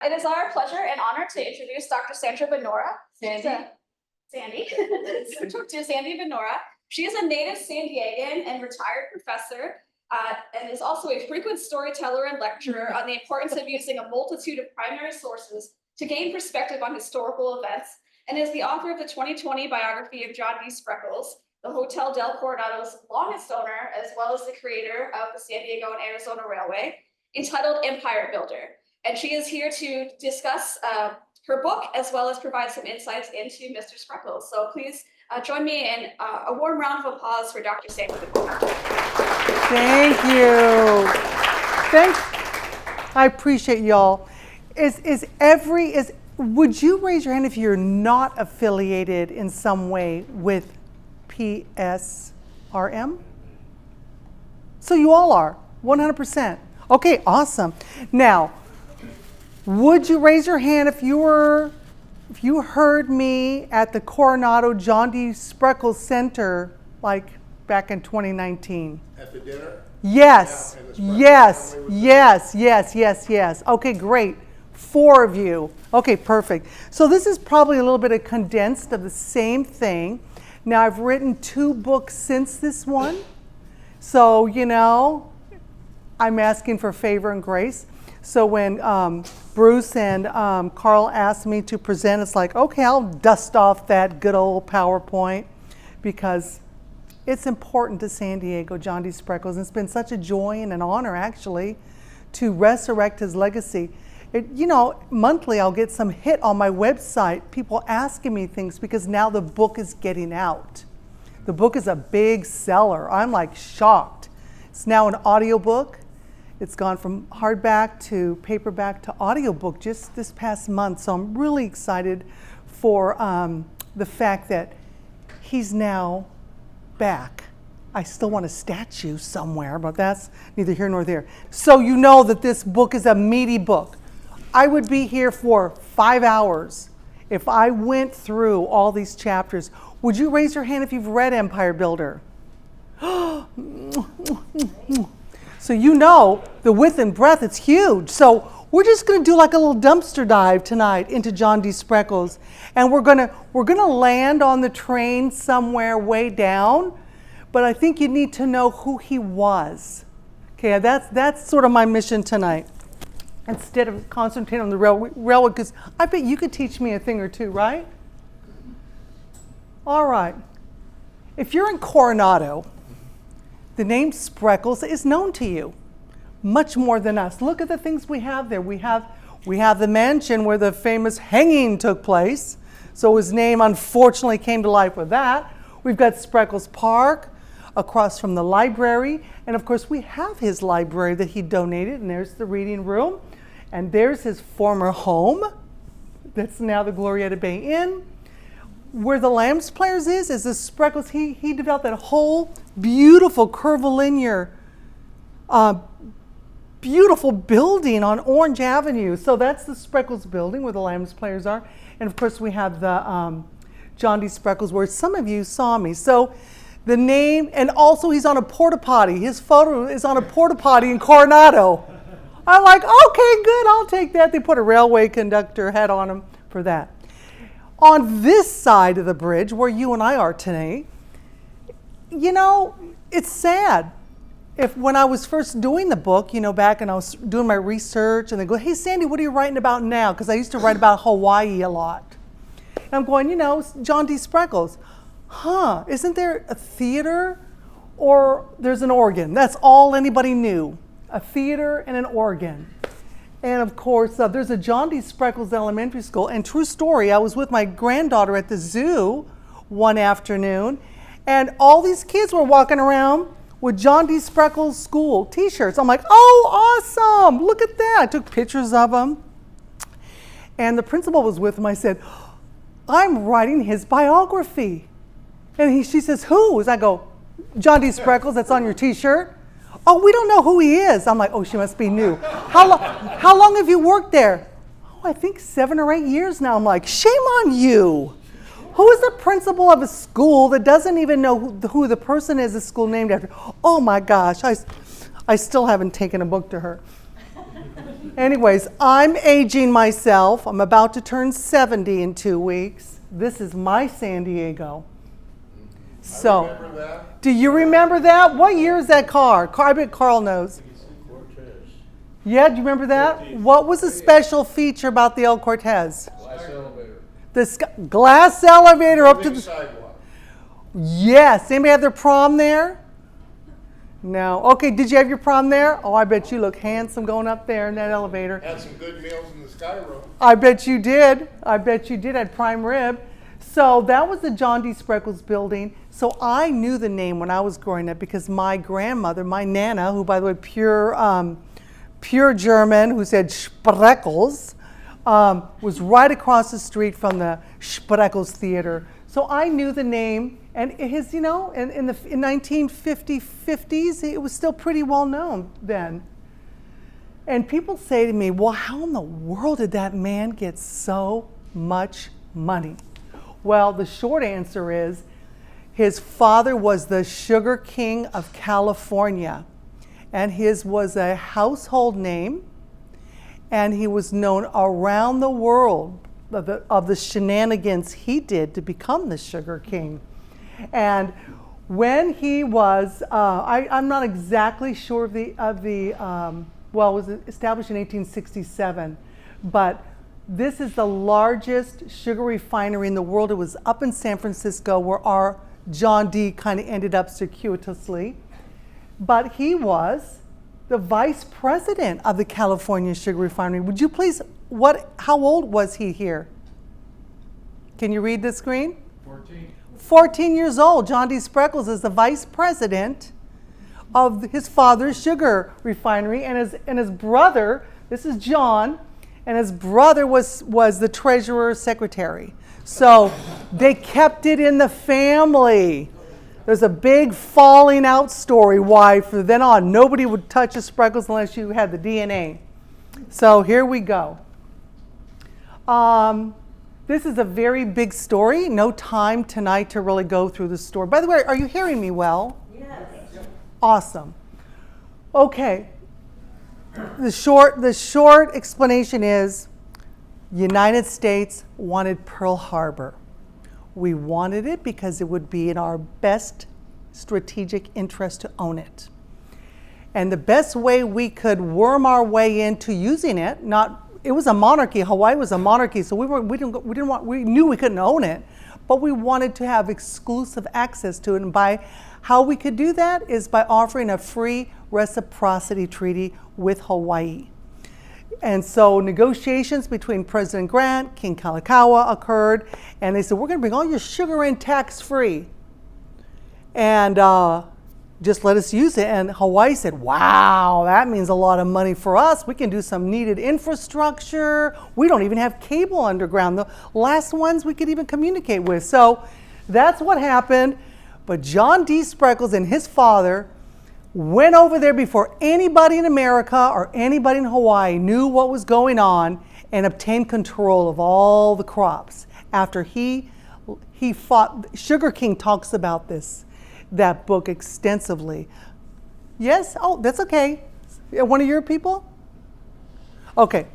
It is our pleasure and honor to introduce Dr. Sandra Bonura. Sandy. Sandy. To Sandy Bonura. She is a native San Diegan and retired professor, and is also a frequent storyteller and lecturer on the importance of using a multitude of primary sources to gain perspective on historical events, and is the author of the 2020 biography of John D. Spreckels, the Hotel del Coronado's longest owner, as well as the creator of the San Diego and Arizona Railway, entitled Empire Builder. And she is here to discuss her book, as well as provide some insights into Mr. Spreckels. So please join me in a warm round of applause for Dr. Sandra Bonura. Thank you. Thanks. I appreciate y'all. Would you raise your hand if you're not affiliated in some way with PSRM? So you all are, 100%. Okay, awesome. Now, would you raise your hand if you heard me at the Coronado John D. Spreckels Center, like back in 2019? At the dinner? Yes, Yeah, yes. Okay, great. 4 of you. Okay, perfect. So this is probably a little bit of condensed of the same thing. Now, I've written 2 books since this one. So, I'm asking for favor and grace. So when Bruce and Carl asked me to present, it's like, okay, I'll dust off that good old PowerPoint because it's important to San Diego, John D. Spreckels. And it's been such a joy and an honor, actually, to resurrect his legacy. Monthly I'll get some hit on my website, people asking me things because now the book is getting out. The book is a big seller. I'm like shocked. It's now an audiobook. It's gone from hardback to paperback to audiobook just this past month. So I'm really excited for the fact that he's now back. I still want a statue somewhere, but that's neither here nor there. So you know that this book is a meaty book. I would be here for 5 hours if I went through all these chapters. Would you raise your hand if you've read Empire Builder? So the width and breadth, it's huge. So we're just gonna do like a little dumpster dive tonight into John D. Spreckels. And we're gonna land on the train somewhere way down, but I think you need to know who he was. Okay, that's sort of my mission tonight. Instead of concentrating on the railway, because I bet you could teach me a thing or two, right? All right. If you're in Coronado, the name Spreckels is known to you, much more than us. Look at the things we have there. We have the mansion where the famous hanging took place. So his name unfortunately came to life with that. We've got Spreckels Park across from the library. And of course we have his library that he donated, and there's the reading room. And there's his former home. That's now the Glorietta Bay Inn. Where the Lambs Players is the Spreckels. He developed that whole beautiful curvilinear, beautiful building on Orange Avenue. So that's the Spreckels building where the Lambs Players are. And of course we have the John D. Spreckels where some of you saw me. So the name, and also he's on a porta potty. His photo is on a porta potty in Coronado. I'm like, okay, good, I'll take that. They put a railway conductor hat on him for that. On this side of the bridge, where you and I are today, it's sad. When I was first doing the book, back and I was doing my research, and they go, hey, Sandy, what are you writing about now? Because I used to write about Hawaii a lot. And I'm going, John D. Spreckels. Isn't there a theater or there's an organ? That's all anybody knew. A theater and an organ. And of course, there's a John D. Spreckels Elementary School. And true story, I was with my granddaughter at the zoo one afternoon, and all these kids were walking around with John D. Spreckels School t-shirts. I'm like, oh, awesome, look at that. I took pictures of them. And the principal was with him. I said, I'm writing his biography. And she says, whose? I go, John D. Spreckels, that's on your t-shirt. Oh, we don't know who he is. I'm like, oh, she must be new. How long have you worked there? Oh, I think 7 or 8 years now. I'm like, shame on you. Who is the principal of a school that doesn't even know who the person is the school named after? Oh my gosh, I still haven't taken a book to her. Anyways, I'm aging myself. I'm about to turn 70 in 2 weeks. This is my San Diego. So, I remember that. do you remember that? What year is that car? I bet Carl knows. Yeah, do you remember that? What was the special feature about the El Cortez? Glass elevator. The glass elevator up to Big the... sidewalk. Yes. Anybody have their prom there? No. Okay, did you have your prom there? Oh, I bet you look handsome going up there in that elevator. Had some good meals in the sky room. I bet you did. I bet you did at Prime Rib. So that was the John D. Spreckels building. So I knew the name when I was growing up because my grandmother, my Nana, who by the way, pure German, who said Spreckels, was right across the street from the Spreckels Theater. So I knew the name, and his, in the 1950s, it was still pretty well known then. And people say to me, well, how in the world did that man get so much money? Well, the short answer is his father was the Sugar King of California, and his was a household name, and he was known around the world of the shenanigans he did to become the Sugar King. And when he was, I'm not exactly sure of the well, it was established in 1867, but this is the largest sugar refinery in the world. It was up in San Francisco where our John D. kind of ended up circuitously. But he was the vice president of the California Sugar Refinery. Would you please, how old was he here? Can you read the screen? 14. 14 years old. John D. Spreckels is the vice president of his father's sugar refinery, and his brother, this is John, and his brother was the treasurer secretary. So they kept it in the family. There's a big falling out story why from then on nobody would touch a Spreckels unless you had the DNA. So here we go. This is a very big story. No time tonight to really go through the story. By the way, are you hearing me well? Yes. Awesome. Okay. The short explanation is United States wanted Pearl Harbor. We wanted it because it would be in our best strategic interest to own it. And the best way we could worm our way into using it, it was a monarchy. Hawaii was a monarchy, so we knew we couldn't own it, but we wanted to have exclusive access to it. And by how we could do that is by offering a free reciprocity treaty with Hawaii. And so negotiations between President Grant, King Kalakaua occurred, and they said, we're going to bring all your sugar in tax-free, and just let us use it. And Hawaii said, wow, that means a lot of money for us. We can do some needed infrastructure. We don't even have cable underground. The last ones we could even communicate with. So that's what happened. But John D. Spreckels and his father went over there before anybody in America or anybody in Hawaii knew what was going on and obtained control of all the crops. After he fought, Sugar King talks about that book extensively. Yes? Oh, that's okay. One of your people? Okay.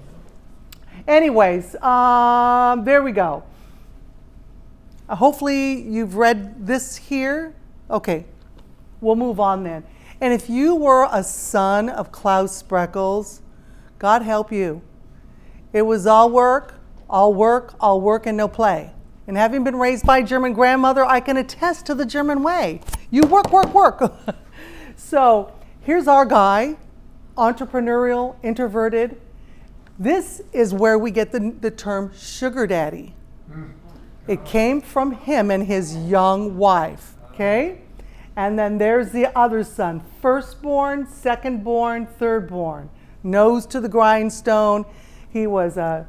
Anyways, there we go. Hopefully you've read this here. Okay, we'll move on then. And if you were a son of Klaus Spreckels, God help you. It was all work, and no play. And having been raised by a German grandmother, I can attest to the German way. You work. So here's our guy, entrepreneurial, introverted. This is where we get the term sugar daddy. It came from him and his young wife, okay? And then there's the other son, firstborn, secondborn, thirdborn, nose to the grindstone. He was a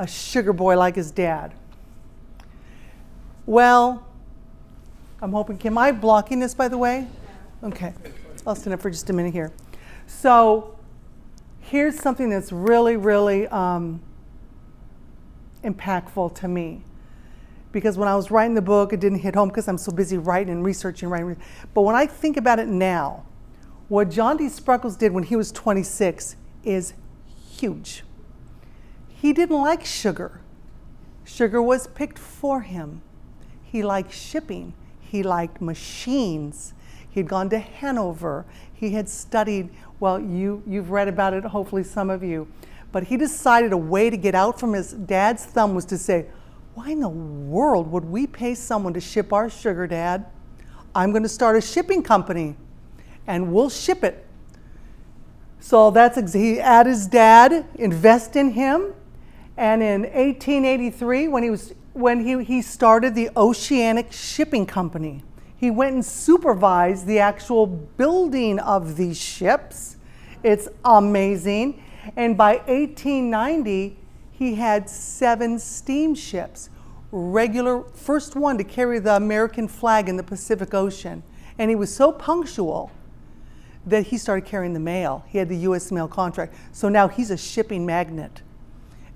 sugar boy like his dad. Well, I'm hoping, am I blocking this, by the way? Okay, I'll stand up for just a minute here. So here's something that's really, really impactful to me. Because when I was writing the book, it didn't hit home because I'm so busy writing and researching. But when I think about it now, what John D. Spreckels did when he was 26 is huge. He didn't like sugar. Sugar was picked for him. He liked shipping. He liked machines. He'd gone to Hanover. He had studied, well, you've read about it, hopefully some of you. But he decided a way to get out from his dad's thumb was to say, why in the world would we pay someone to ship our sugar, Dad? I'm going to start a shipping company, and we'll ship it. So he had his dad invest in him, and in 1883, when he started the Oceanic Shipping Company, he went and supervised the actual building of these ships. It's amazing. And by 1890, he had 7 steamships, first one to carry the American flag in the Pacific Ocean. And he was so punctual that he started carrying the mail. He had the U.S. mail contract. So now he's a shipping magnate.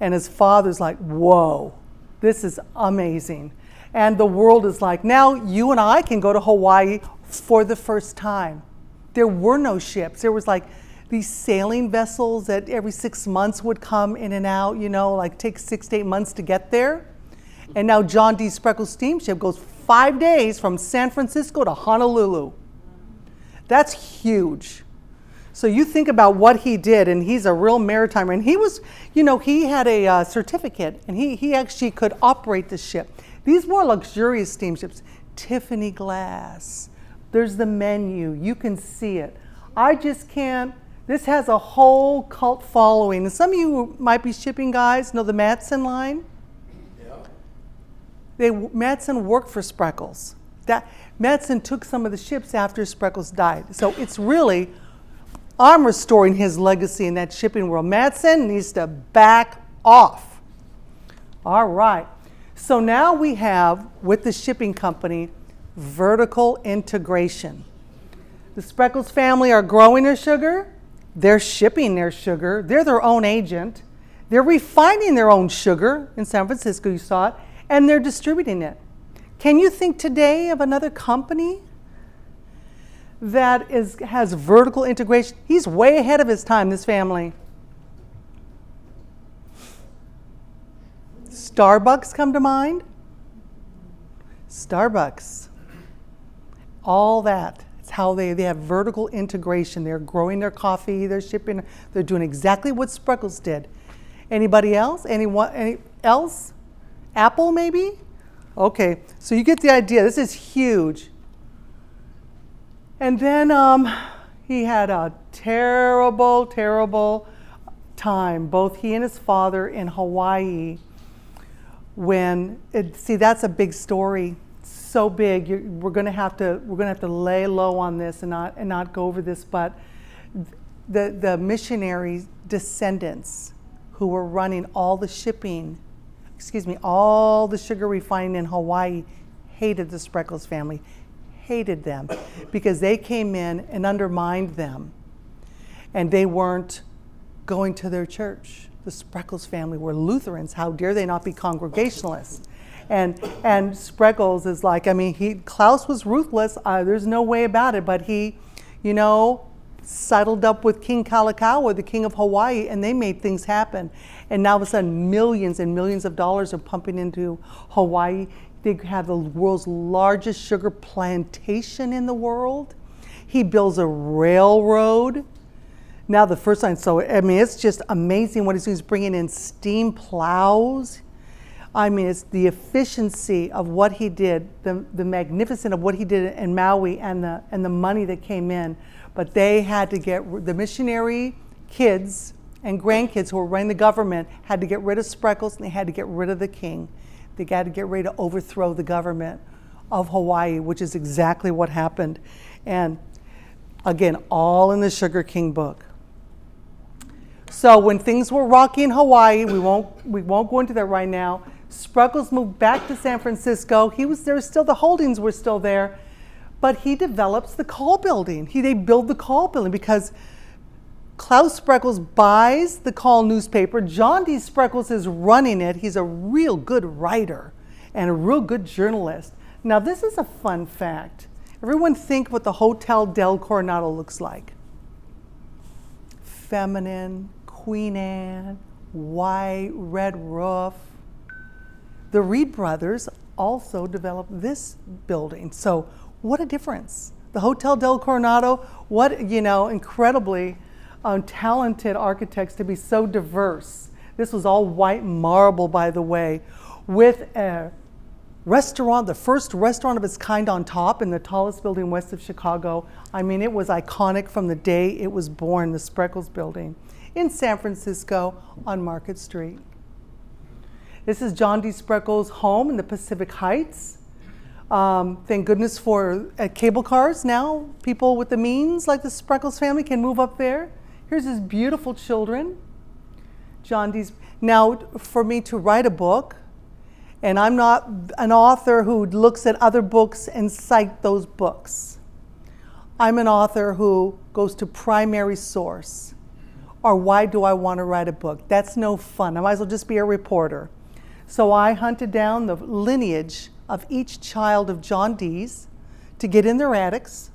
And his father's like, whoa, this is amazing. And the world is like, now you and I can go to Hawaii for the first time. There were no ships. There was like these sailing vessels that every 6 months would come in and out, like take 6 to 8 months to get there. And now John D. Spreckels' steamship goes 5 days from San Francisco to Honolulu. That's huge. So you think about what he did, and he's a real maritimer. And he was, he had a certificate, and he actually could operate the ship. These more luxurious steamships, Tiffany glass. There's the menu. You can see it. I just can't. This has a whole cult following. And some of you who might be shipping guys know the Matson line. Yeah. Matson worked for Spreckels. Matson took some of the ships after Spreckels died. So it's really, I'm restoring his legacy in that shipping world. Matson needs to back off. All right. So now we have, with the shipping company, vertical integration. The Spreckels family are growing their sugar. They're shipping their sugar. They're their own agent. They're refining their own sugar in San Francisco, you saw it, and they're distributing it. Can you think today of another company that has vertical integration? He's way ahead of his time, this family. Starbucks come to mind? Starbucks. All that. It's how they have vertical integration. They're growing their coffee, they're shipping, they're doing exactly what Spreckels did. Anybody else? Any else? Apple maybe? Okay, so you get the idea. This is huge. And then he had a terrible, terrible time, both he and his father in Hawaii. That's a big story, so big. We're going to have to lay low on this and not go over this. But the missionary descendants who were running all the sugar refining in Hawaii hated the Spreckels family, hated them, because they came in and undermined them, and they weren't going to their church. The Spreckels family were Lutherans. How dare they not be Congregationalists? And Spreckels is like, Klaus was ruthless. There's no way about it. But he, sidled up with King Kalakaua, the king of Hawaii, and they made things happen. And now all of a sudden, millions and millions of dollars are pumping into Hawaii. They have the world's largest sugar plantation in the world. He builds a railroad. Now the first line, it's just amazing what he's doing. He's bringing in steam plows. It's the efficiency of what he did, the magnificence of what he did in Maui, and the money that came in. But they had to get the missionary kids and grandkids who were running the government had to get rid of Spreckels, and they had to get rid of the king. They got to get ready to overthrow the government of Hawaii, which is exactly what happened. And again, all in the Sugar King book. So when things were rocky in Hawaii, we won't go into that right now. Spreckels moved back to San Francisco. The holdings were still there, but he develops the Call building. They build the Call building because Klaus Spreckels buys the Call newspaper. John D. Spreckels is running it. He's a real good writer and a real good journalist. Now, this is a fun fact. Everyone think what the Hotel del Coronado looks like. Feminine, Queen Anne, white, red roof. The Reed brothers also developed this building. So what a difference. The Hotel del Coronado, what, incredibly talented architects to be so diverse. This was all white marble, by the way, with a restaurant, the first restaurant of its kind on top in the tallest building west of Chicago. I mean, it was iconic from the day it was born, the Spreckels building in San Francisco on Market Street. This is John D. Spreckels' home in the Pacific Heights. Thank goodness for cable cars now. People with the means, like the Spreckels family, can move up there. Here's his beautiful children. John D's. Now, for me to write a book, and I'm not an author who looks at other books and cite those books. I'm an author who goes to primary source. Or why do I want to write a book? That's no fun. I might as well just be a reporter. So I hunted down the lineage of each child of John D's to get in their attics,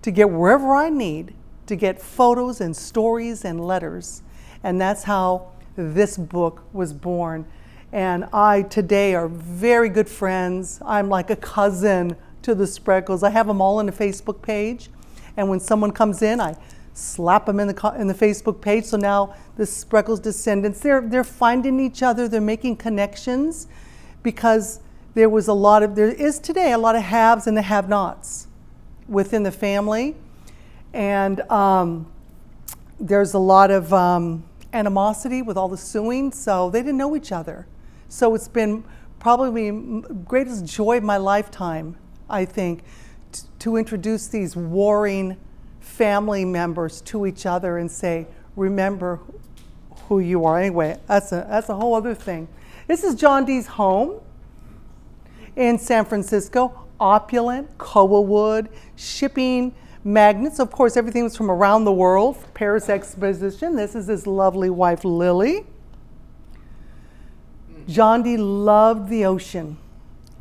to get wherever I need, to get photos and stories and letters. And that's how this book was born. And I today are very good friends. I'm like a cousin to the Spreckels. I have them all on a Facebook page. And when someone comes in, I slap them in the Facebook page. So now the Spreckels descendants, they're finding each other. They're making connections because there is today a lot of haves and the have-nots within the family. And there's a lot of animosity with all the suing. So they didn't know each other. So it's been probably the greatest joy of my lifetime, I think, to introduce these warring family members to each other and say, remember who you are. Anyway, that's a whole other thing. This is John D's home in San Francisco. Opulent, koa wood, shipping magnets. Of course, everything was from around the world. Paris Exposition. This is his lovely wife, Lily. John D. loved the ocean,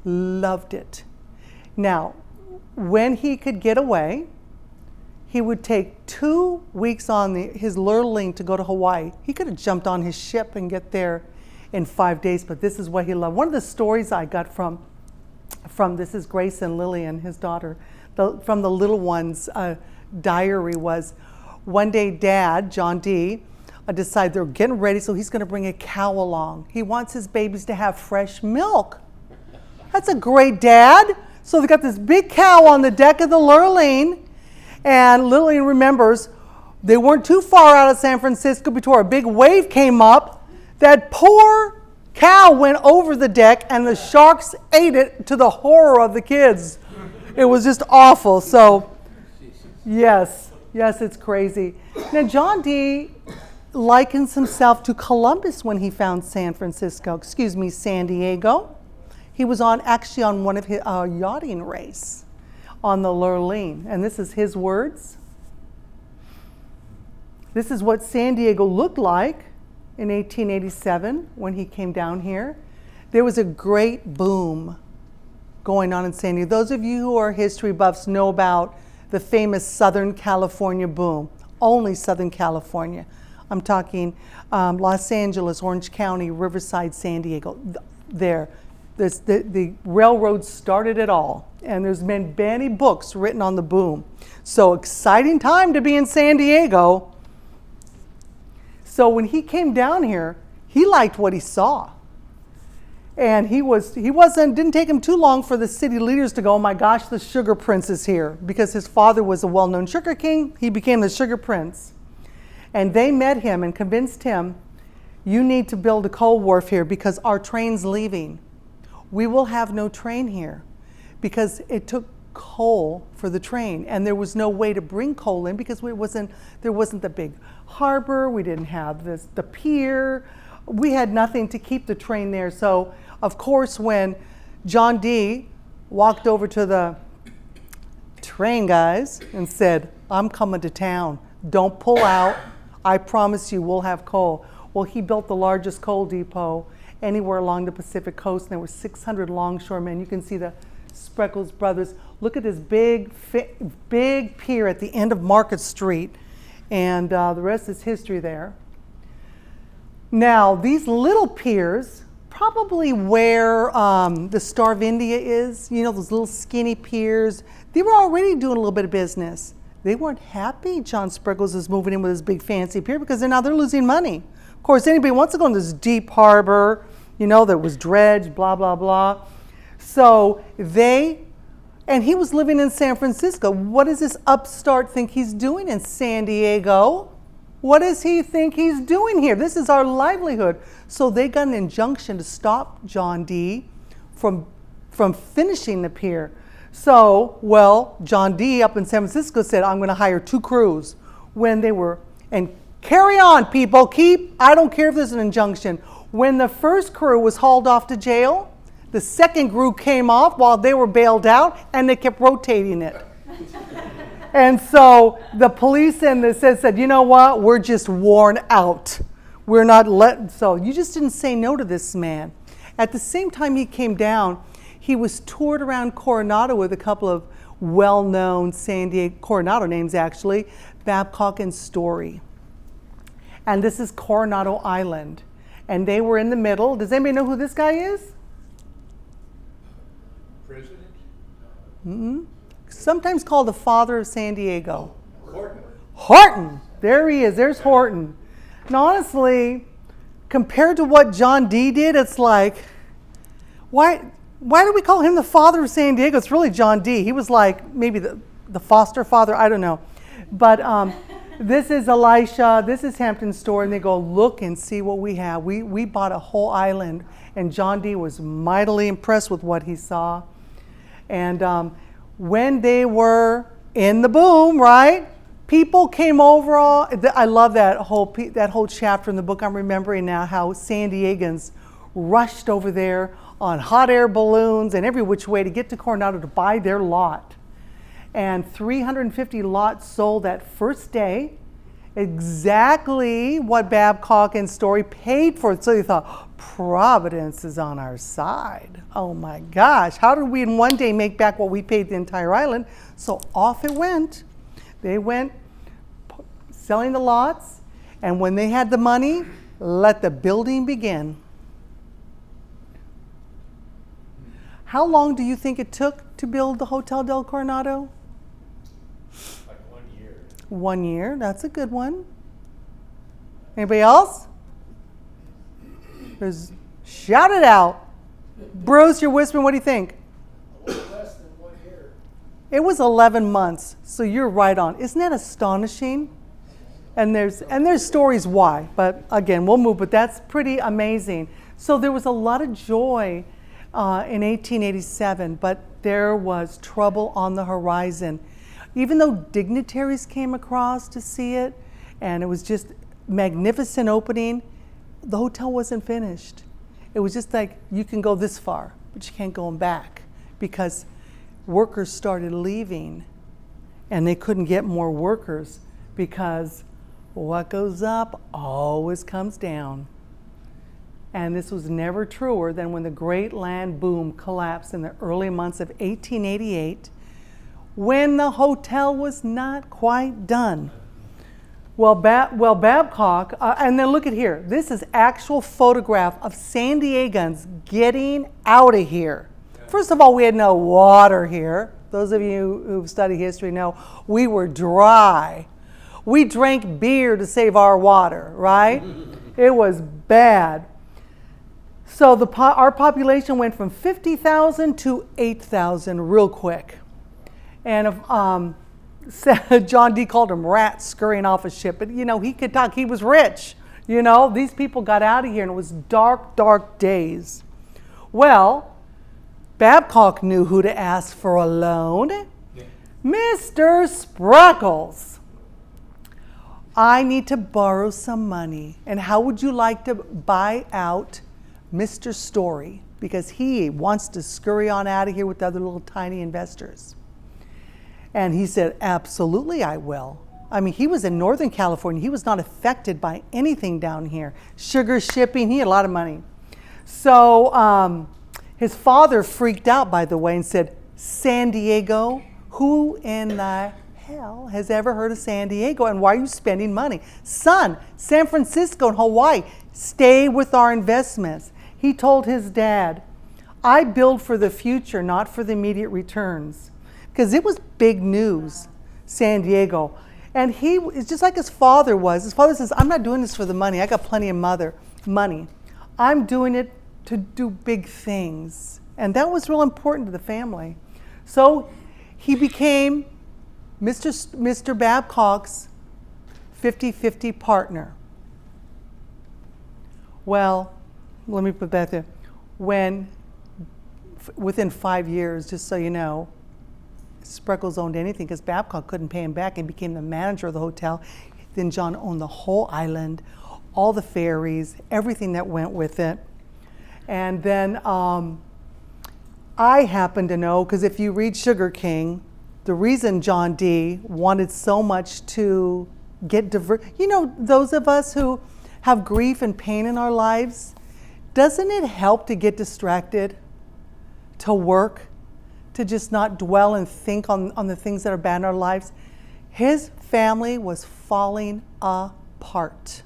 loved it. Now, when he could get away, he would take 2 weeks on his lurling to go to Hawaii. He could have jumped on his ship and get there in 5 days, but this is what he loved. One of the stories I got from this is Grace and Lillian, his daughter, from the little one's diary was, one day Dad, John D., decided they're getting ready, so he's going to bring a cow along. He wants his babies to have fresh milk. That's a great dad. So they got this big cow on the deck of the Lurleen, and Lillian remembers they weren't too far out of San Francisco before a big wave came up. That poor cow went over the deck, and the sharks ate it to the horror of the kids. It was just awful. So, yes, it's crazy. Now, John D. likens himself to Columbus when he found San Diego. He was actually on one of his yachting race on the Lurleen, and this is his words. This is what San Diego looked like in 1887 when he came down here. There was a great boom going on in San Diego. Those of you who are history buffs know about the famous Southern California boom, only Southern California. I'm talking Los Angeles, Orange County, Riverside, San Diego. The railroad started it all, and there's been many books written on the boom. So exciting time to be in San Diego. So when he came down here, he liked what he saw. And didn't take him too long for the city leaders to go, oh my gosh, the sugar prince is here. Because his father was a well-known sugar king, he became the sugar prince. And they met him and convinced him, you need to build a coal wharf here because our train's leaving. We will have no train here because it took coal for the train, and there was no way to bring coal in because there wasn't the big harbor, we didn't have the pier, we had nothing to keep the train there. So of course when John D. walked over to the train guys and said, I'm coming to town, don't pull out, I promise you we'll have coal. Well, he built the largest coal depot anywhere along the Pacific coast, and there were 600 longshoremen. You can see the Spreckels brothers. Look at this big pier at the end of Market Street, and the rest is history there. Now, these little piers, probably where the Star of India is, you know, those little skinny piers, they were already doing a little bit of business. They weren't happy John Spreckels is moving in with his big fancy pier because now they're losing money. Of course, anybody wants to go in this deep harbor, you know, that was dredged, blah, blah, blah. So and he was living in San Francisco. What does this upstart think he's doing in San Diego? What does he think he's doing here? This is our livelihood. So they got an injunction to stop John D. from finishing the pier. So, well, John D. up in San Francisco said, I'm going to hire 2 crews. And carry on, people, I don't care if there's an injunction. When the first crew was hauled off to jail, the second crew came off while they were bailed out, and they kept rotating it. And so the police and the said, you know what, we're just worn out. So you just didn't say no to this man. At the same time he came down, he was toured around Coronado with a couple of well-known San Diego, Coronado names actually, Babcock and Story. And this is Coronado Island. And they were in the middle. Does anybody know who this guy is? President? Mm-mm. Sometimes called the father of San Diego. Horton. Horton! There he is. There's Horton. And honestly, compared to what John D. did, it's like, why do we call him the father of San Diego? It's really John D. He was like maybe the foster father. I don't know. But this is Elisha. This is Hampton's story. And they go, look and see what we have. We bought a whole island. And John D. was mightily impressed with what he saw. And when they were in the boom, right? People came over. I love that whole chapter in the book. I'm remembering now how San Diegans rushed over there on hot air balloons and every which way to get to Coronado to buy their lot. And 350 lots sold that first day, exactly what Babcock and Story paid for it. So they thought, Providence is on our side. Oh my gosh, how did we in one day make back what we paid the entire island? So off it went. They went selling the lots, and when they had the money, let the building begin. How long do you think it took to build the Hotel del Coronado? Like 1 year. 1 year, that's a good one. Anybody else? Shout it out. Bruce, you're whispering, what do you think? A little less than 1 year. It was 11 months, so you're right on. Isn't that astonishing? And there's stories why, but again, we'll move, but that's pretty amazing. So there was a lot of joy in 1887, but there was trouble on the horizon. Even though dignitaries came across to see it, and it was just magnificent opening, the hotel wasn't finished. It was just like, you can go this far, but you can't go back, because workers started leaving, and they couldn't get more workers, because what goes up always comes down. And this was never truer than when the great land boom collapsed in the early months of 1888, when the hotel was not quite done. Well, Babcock, and then look at here. This is actual photograph of San Diegans getting out of here. First of all, we had no water here. Those of you who've studied history know we were dry. We drank beer to save our water, right? It was bad. So our population went from 50,000 to 8,000 real quick. And John D. called them rats scurrying off a ship. But, you know, he could talk. He was rich. You know, these people got out of here, and it was dark, dark days. Well, Babcock knew who to ask for a loan. Yeah. Mr. Spreckels. I need to borrow some money. And how would you like to buy out Mr. Story? Because he wants to scurry on out of here with the other little tiny investors. And he said, absolutely, I will. I mean, he was in Northern California. He was not affected by anything down here. Sugar shipping, he had a lot of money. So his father freaked out, by the way, and said, San Diego, who in the hell has ever heard of San Diego, and why are you spending money? Son, San Francisco and Hawaii, stay with our investments. He told his dad, I build for the future, not for the immediate returns. Because it was big news, San Diego. And he is just like his father was. His father says, I'm not doing this for the money. I got plenty of money. I'm doing it to do big things. And that was real important to the family. So he became Mr. Babcock's 50-50 partner. Well, let me put that there. Within 5 years, just so you know, Spreckels owned anything because Babcock couldn't pay him back and became the manager of the hotel. Then John owned the whole island, all the ferries, everything that went with it. And then I happen to know, because if you read Sugar King, the reason John D. wanted so much to get those of us who have grief and pain in our lives, doesn't it help to get distracted, to work, to just not dwell and think on the things that are bad in our lives? His family was falling apart.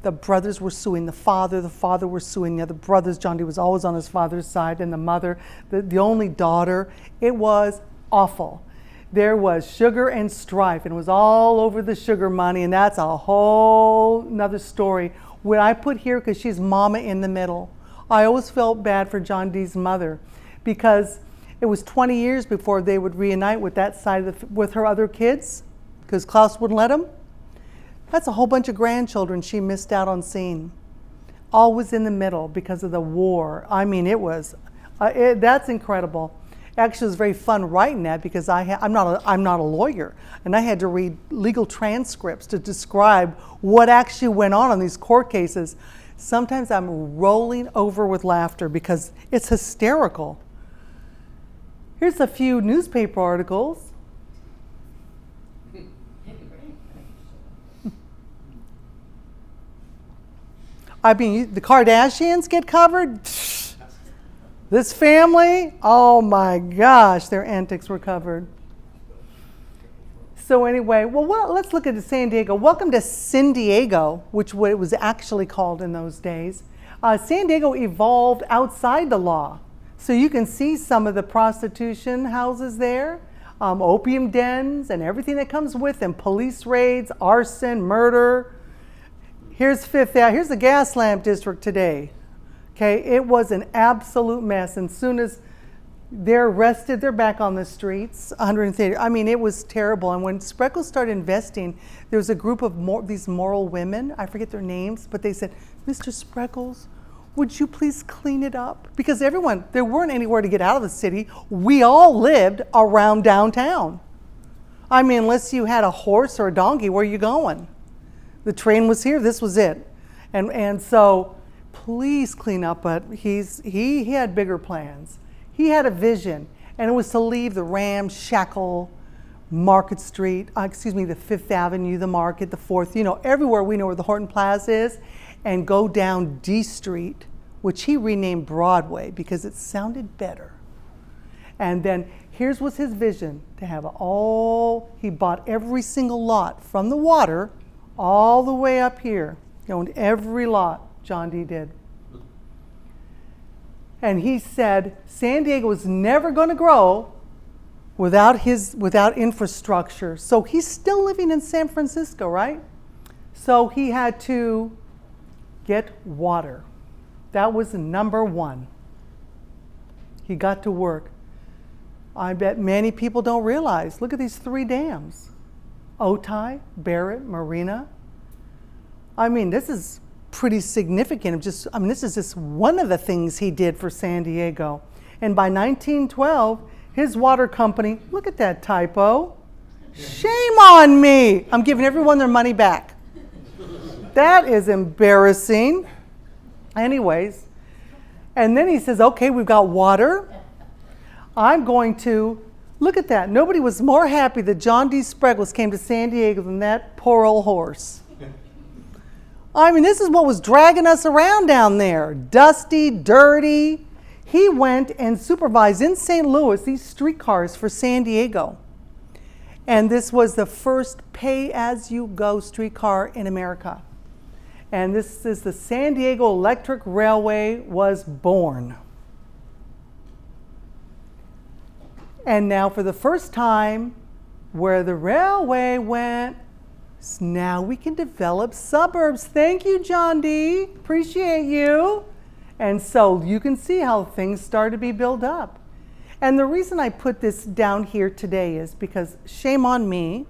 The brothers were suing the father was suing the other brothers. John D. was always on his father's side, and the mother, the only daughter. It was awful. There was sugar and strife, and it was all over the sugar money, and that's a whole nother story. What I put here, because she's mama in the middle, I always felt bad for John D.'s mother, because it was 20 years before they would reunite with that side with her other kids, because Klaus wouldn't let them. That's a whole bunch of grandchildren she missed out on seeing. Always in the middle because of the war. I mean, it was, that's incredible. Actually, it was very fun writing that because I'm not a lawyer, and I had to read legal transcripts to describe what actually went on these court cases. Sometimes I'm rolling over with laughter because it's hysterical. Here's a few newspaper articles. I mean, the Kardashians get covered. This family, oh my gosh, their antics were covered. So anyway, well, let's look at San Diego. Welcome to San Diego, which it was actually called in those days. San Diego evolved outside the law. So you can see some of the prostitution houses there, opium dens and everything that comes with them, police raids, arson, murder. Here's Fifth Ave. Here's the gas lamp district today. Okay, it was an absolute mess. And soon as they're arrested, they're back on the streets. 130. I mean, it was terrible. And when Spreckels started investing, there was a group of these moral women. I forget their names, but they said, "Mr. Spreckels, would you please clean it up?" Because there weren't anywhere to get out of the city. We all lived around downtown. I mean, unless you had a horse or a donkey, where are you going? The train was here, this was it. And so, please clean up, but he had bigger plans. He had a vision, and it was to leave the ramshackle Market Street, the Fifth Avenue, the Market, the Fourth, everywhere we know where the Horton Plaza is, and go down D Street, which he renamed Broadway because it sounded better. And then here's was his vision, to have he bought every single lot from the water all the way up here. He owned every lot, John D. did. And he said San Diego was never going to grow without infrastructure. So he's still living in San Francisco, right? So he had to get water. That was number one. He got to work. I bet many people don't realize, look at these 3 dams. Otay, Barrett, Marina. I mean, this is pretty significant. This is just one of the things he did for San Diego. And by 1912, his water company, look at that typo. Shame on me. I'm giving everyone their money back. That is embarrassing. Anyways, and then he says, okay, we've got water. I'm going to, look at that. Nobody was more happy that John D. Spreckels came to San Diego than that poor old horse. I mean, this is what was dragging us around down there. Dusty, dirty. He went and supervised in St. Louis these streetcars for San Diego. And this was the first pay-as-you-go streetcar in America. And this is the San Diego Electric Railway was born. And now for the first time, where the railway went, now we can develop suburbs. Thank you, John D. Appreciate you. And so you can see how things started to be built up. And the reason I put this down here today is because, shame on me,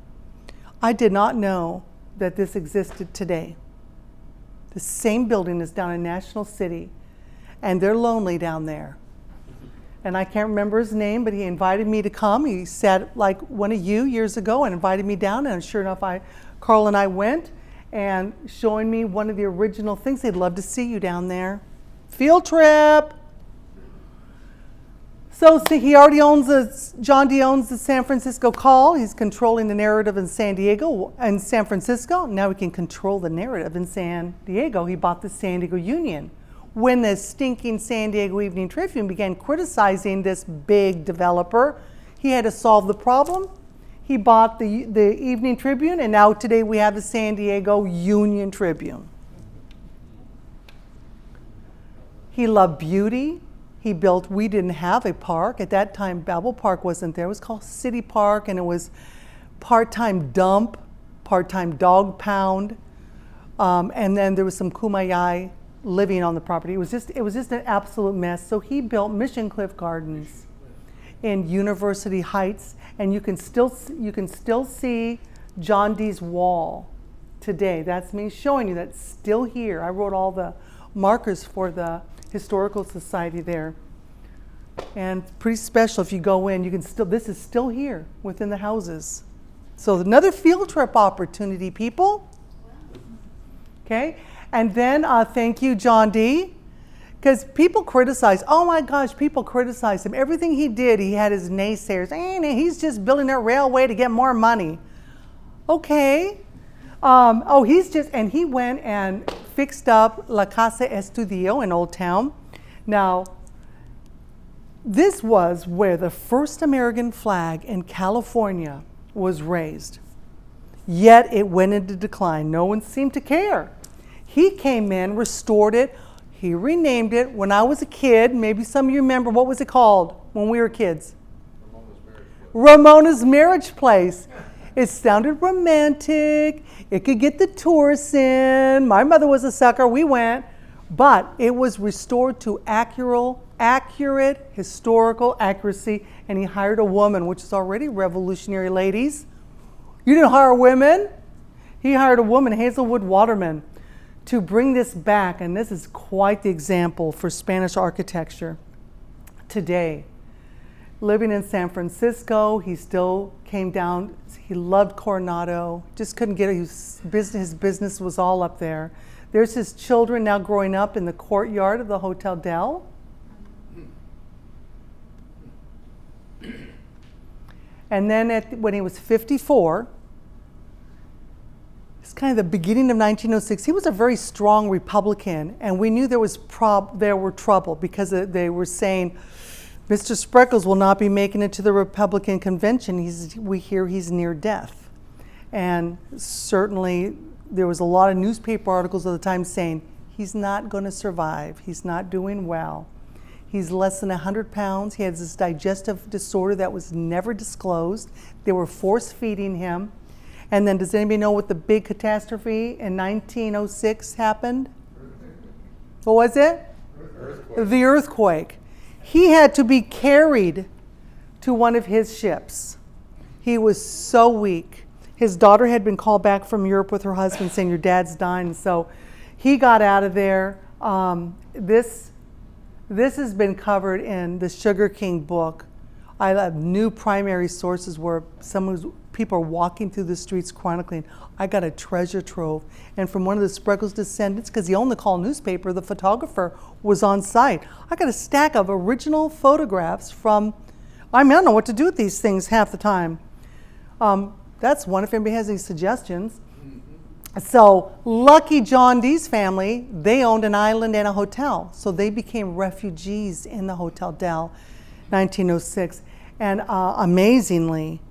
I did not know that this existed today. The same building is down in National City, and they're lonely down there. And I can't remember his name, but he invited me to come. He sat like one of you years ago and invited me down, and sure enough, Carl and I went, and showing me one of the original things. They'd love to see you down there. Field trip. So see, he already owns John D. owns the San Francisco Call. He's controlling the narrative in San Diego and San Francisco. Now he can control the narrative in San Diego. He bought the San Diego Union. When the stinking San Diego Evening Tribune began criticizing this big developer, he had to solve the problem. He bought the Evening Tribune, and now today we have the San Diego Union Tribune. He loved beauty. He built, we didn't have a park. At that time, Babel Park wasn't there. It was called City Park, and it was part-time dump, part-time dog pound. And then there was some kumbaya living on the property. It was just an absolute mess. So he built Mission Cliff Gardens in University Heights, and you can still see John D's wall today. That's me showing you that's still here. I wrote all the markers for the Historical Society there. And it's pretty special. If you go in, you can still, this is still here within the houses. So another field trip opportunity, people. Okay, and then thank you, John D. Because people criticize, oh my gosh, people criticize him. Everything he did, he had his naysayers. He's just building a railway to get more money. Okay. And he went and fixed up La Casa Estudio in Old Town. Now, this was where the first American flag in California was raised. Yet it went into decline. No one seemed to care. He came in, restored it. He renamed it. When I was a kid, maybe some of you remember, what was it called when we were kids? Ramona's Marriage Place. It sounded romantic. It could get the tourists in. My mother was a sucker. We went. But it was restored to accurate historical accuracy, and he hired a woman, which is already revolutionary, ladies. You didn't hire women. He hired a woman, Hazelwood Waterman, to bring this back, and this is quite the example for Spanish architecture today. Living in San Francisco, he still came down. He loved Coronado, just couldn't get it. His business was all up there. There's his children now growing up in the courtyard of the Hotel Del. And then when he was 54, it's kind of the beginning of 1906. He was a very strong Republican, and we knew there were trouble because they were saying, Mr. Spreckels will not be making it to the Republican convention. We hear he's near death. And certainly there was a lot of newspaper articles at the time saying, he's not going to survive. He's not doing well. He's less than 100 pounds. He has this digestive disorder that was never disclosed. They were force feeding him. And then does anybody know what the big catastrophe in 1906 happened? What was it? Earthquake. The earthquake. He had to be carried to one of his ships. He was so weak. His daughter had been called back from Europe with her husband saying, your dad's dying. So he got out of there. This has been covered in the Sugar King book. I have new primary sources where people are walking through the streets chronicling. I got a treasure trove. And from one of the Spreckels descendants, because he owned the Call newspaper, the photographer was on site. I got a stack of original photographs from, I don't know what to do with these things half the time. That's one if anybody has any suggestions. So lucky John D's family, they owned an island and a hotel. So they became refugees in the Hotel Del, 1906. And amazingly,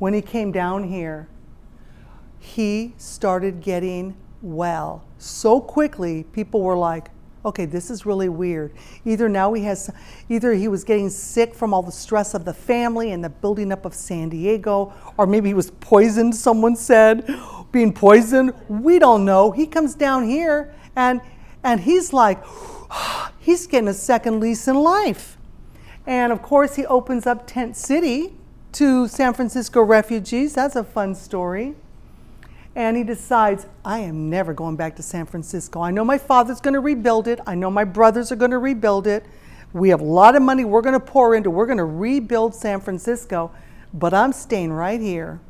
when he came down here, he started getting well so quickly. People were like, okay, this is really weird. Either he was getting sick from all the stress of the family and the building up of San Diego, or maybe he was poisoned, someone said, being poisoned. We don't know. He comes down here and he's like, he's getting a second lease in life. And of course, he opens up Tent City to San Francisco refugees. That's a fun story. And he decides, I am never going back to San Francisco. I know my father's going to rebuild it. I know my brothers are going to rebuild it. We have a lot of money we're going to pour into. We're going to rebuild San Francisco. But I'm staying right here.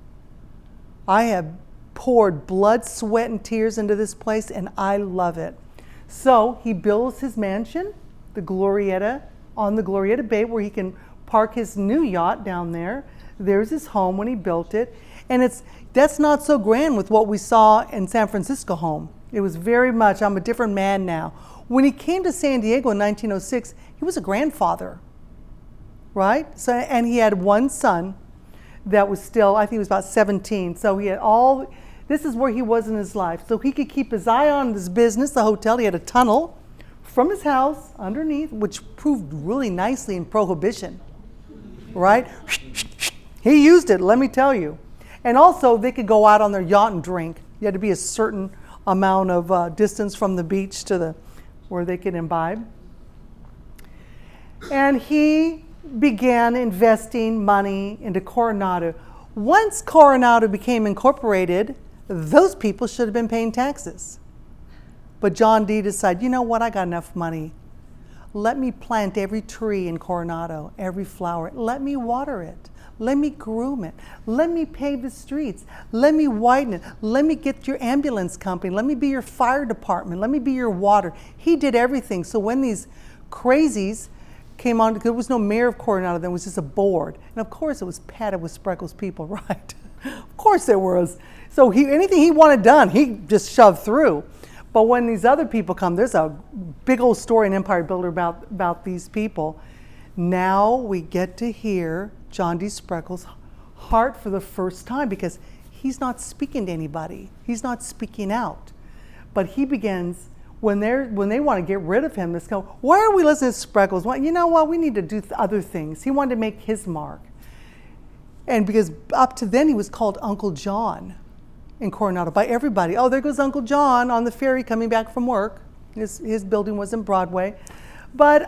I have poured blood, sweat, and tears into this place, and I love it. So he builds his mansion, the Glorietta, on the Glorietta Bay, where he can park his new yacht down there. There's his home when he built it. And that's not so grand with what we saw in San Francisco home. It was very much, I'm a different man now. When he came to San Diego in 1906, he was a grandfather, right? So, and he had one son that was still, I think he was about 17. So he had this is where he was in his life. So he could keep his eye on his business, the hotel. He had a tunnel from his house underneath, which proved really nicely in Prohibition, right? He used it, let me tell you. And also, they could go out on their yacht and drink. You had to be a certain amount of distance from the beach to where they could imbibe. And he began investing money into Coronado. Once Coronado became incorporated, those people should have been paying taxes. But John D. decided, you know what, I got enough money. Let me plant every tree in Coronado, every flower. Let me water it. Let me groom it. Let me pave the streets. Let me widen it. Let me get your ambulance company. Let me be your fire department. Let me be your water. He did everything. So when these crazies came on, there was no mayor of Coronado, there was just a board. And of course it was padded with Spreckels people, right? Of course there was. So anything he wanted done, he just shoved through. But when these other people come, there's a big old story in Empire Builder about these people. Now we get to hear John D. Spreckels' heart for the first time, because he's not speaking to anybody. He's not speaking out. But he begins, when they want to get rid of him, they go, why are we listening to Spreckels? Well, you know what? We need to do other things. He wanted to make his mark. And because up to then he was called Uncle John in Coronado by everybody. Oh, there goes Uncle John on the ferry coming back from work. His building was in Broadway. But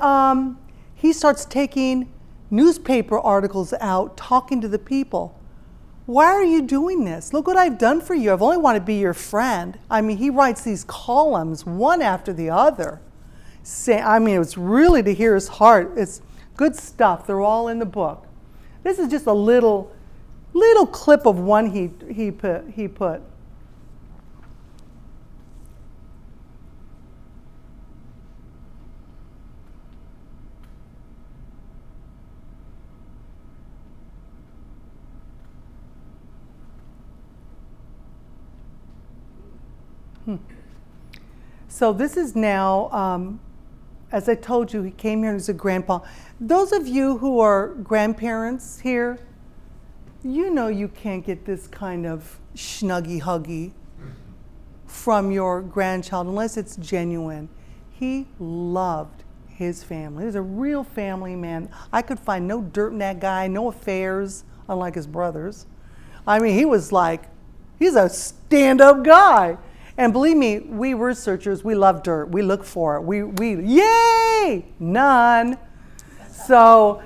he starts taking newspaper articles out, talking to the people. Why are you doing this? Look what I've done for you. I've only wanted to be your friend. I mean, he writes these columns, one after the other. It was really to hear his heart. It's good stuff. They're all in the book. This is just a little clip of one he put. So this is now, as I told you, he came here as a grandpa. Those of you who are grandparents here, you know you can't get this kind of snuggy-huggy from your grandchild unless it's genuine. He loved his family. He was a real family man. I could find no dirt in that guy, no affairs, unlike his brothers. I mean, he's a stand-up guy. And believe me, we researchers, we love dirt. We look for it. Yay! None. So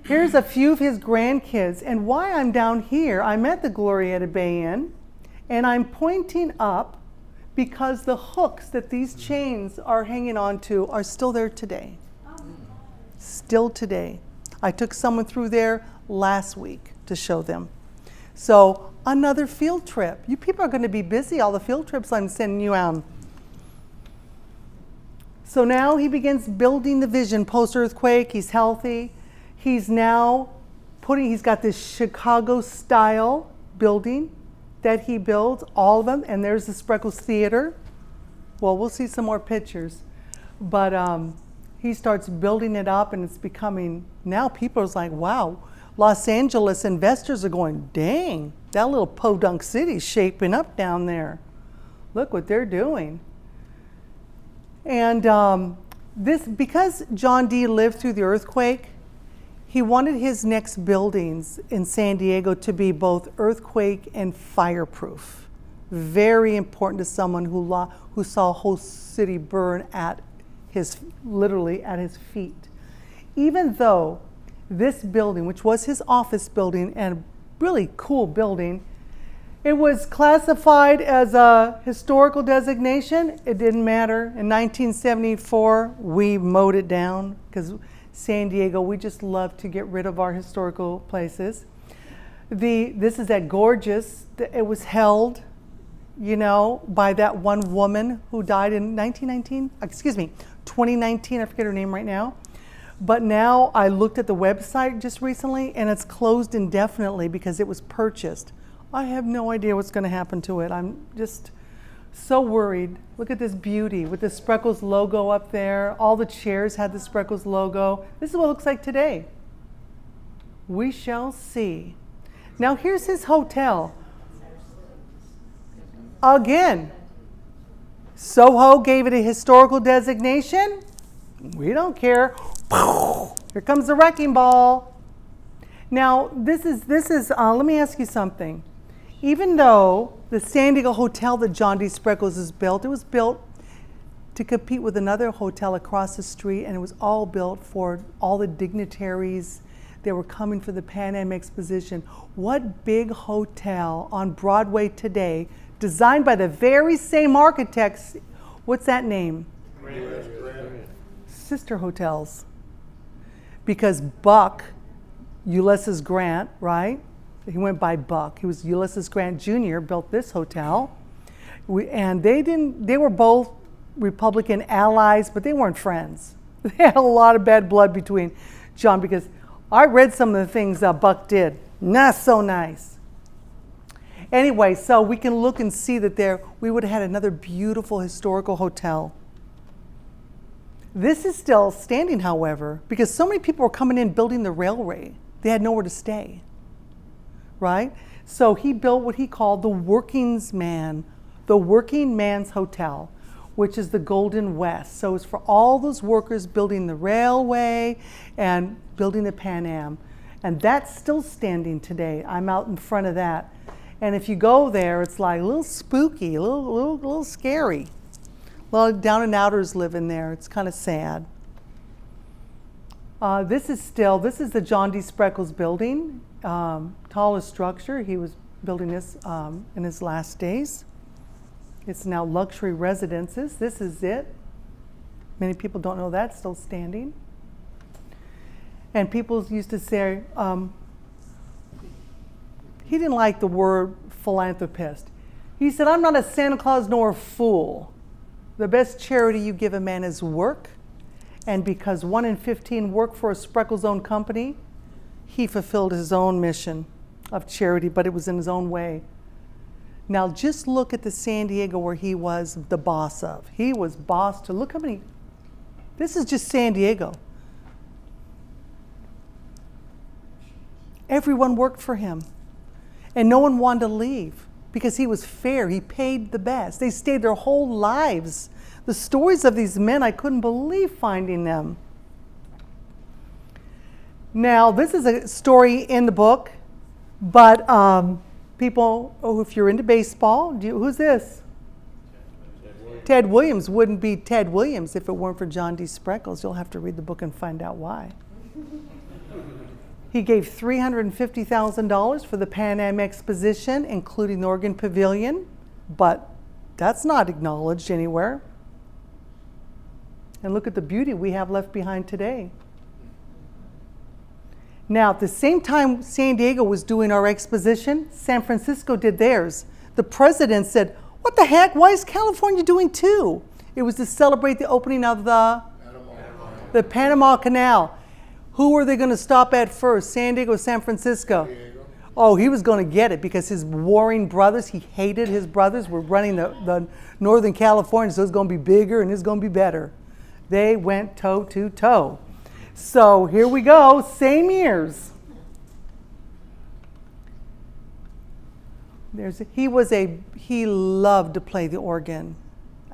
here's a few of his grandkids. And why I'm down here, I'm at the Glorietta Bay Inn, and I'm pointing up because the hooks that these chains are hanging onto are still there today. Still today. I took someone through there last week to show them. So another field trip. You people are going to be busy, all the field trips I'm sending you out. So now he begins building the vision post-earthquake. He's healthy. He's now he's got this Chicago style building that he builds, all of them. And there's the Spreckels Theater. Well, we'll see some more pictures. But he starts building it up, and it's becoming, now people are like, wow, Los Angeles investors are going, dang, that little podunk city's shaping up down there. Look what they're doing. And because John D. lived through the earthquake, he wanted his next buildings in San Diego to be both earthquake and fireproof. Very important to someone who saw a whole city burn literally at his feet. Even though this building, which was his office building and a really cool building, it was classified as a historical designation. It didn't matter. In 1974, we mowed it down because San Diego, we just love to get rid of our historical places. This is that gorgeous. It was held, by that one woman who died in 2019. I forget her name right now. But now I looked at the website just recently and it's closed indefinitely because it was purchased. I have no idea what's going to happen to it. I'm just so worried. Look at this beauty with the Spreckels logo up there. All the chairs had the Spreckels logo. This is what it looks like today. We shall see. Now here's his hotel. Again, Soho gave it a historical designation. We don't care. Here comes the wrecking ball. Now this is. Let me ask you something. Even though the San Diego hotel that John D. Spreckels has built, it was built to compete with another hotel across the street, and it was all built for all the dignitaries that were coming for the Pan Am Exposition. What big hotel on Broadway today, designed by the very same architects, what's that name? Sister hotels. Because Buck, Ulysses Grant, right? He went by Buck. He was Ulysses Grant Jr. built this hotel. And they were both Republican allies, but they weren't friends. They had a lot of bad blood between John, because I read some of the things that Buck did. Not so nice. Anyway, so we can look and see that we would have had another beautiful historical hotel. This is still standing, however, because so many people were coming in building the railway. They had nowhere to stay. Right? So he built what he called the working man's hotel, which is the Golden West. So it's for all those workers building the railway and building the Pan Am. And that's still standing today. I'm out in front of that. And if you go there, it's like a little spooky, a little scary. A lot of down and outers live in there. It's kind of sad. This is the John D. Spreckels building. Tallest structure. He was building this in his last days. It's now luxury residences. This is it. Many people don't know that's still standing. And people used to say, he didn't like the word philanthropist. He said, I'm not a Santa Claus nor a fool. The best charity you give a man is work. And because 1 in 15 work for a Spreckels-owned company, he fulfilled his own mission of charity, but it was in his own way. Now just look at the San Diego where he was the boss of. He was boss to, look how many, this is just San Diego. Everyone worked for him. And no one wanted to leave because he was fair. He paid the best. They stayed their whole lives. The stories of these men, I couldn't believe finding them. Now, this is a story in the book, but people, if you're into baseball, who's this? Ted Williams wouldn't be Ted Williams if it weren't for John D. Spreckels. You'll have to read the book and find out why. He gave $350,000 for the Pan Am Exposition, including the Oregon Pavilion, but that's not acknowledged anywhere. And look at the beauty we have left behind today. Now, at the same time San Diego was doing our exposition, San Francisco did theirs. The president said, what the heck, why is California doing two? It was to celebrate the opening of the Panama Canal. Who were they going to stop at first, San Diego or San Francisco? Oh, he was going to get it because his warring brothers, he hated his brothers, were running the Northern California, so it's going to be bigger and it's going to be better. They went toe to toe. So here we go, same years. He loved to play the organ.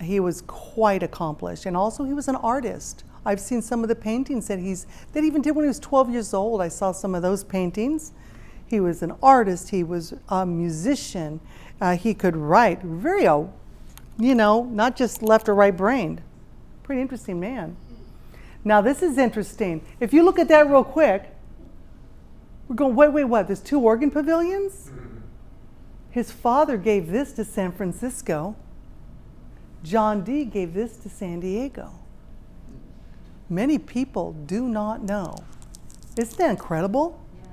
He was quite accomplished, and also he was an artist. I've seen some of the paintings that he even did when he was 12 years old. I saw some of those paintings. He was an artist. He was a musician. He could write very, not just left or right brained. Pretty interesting man. Now this is interesting. If you look at that real quick, we're going, wait, what? There's 2 organ pavilions? His father gave this to San Francisco. John D gave this to San Diego. Many people do not know. Isn't that incredible? Yeah.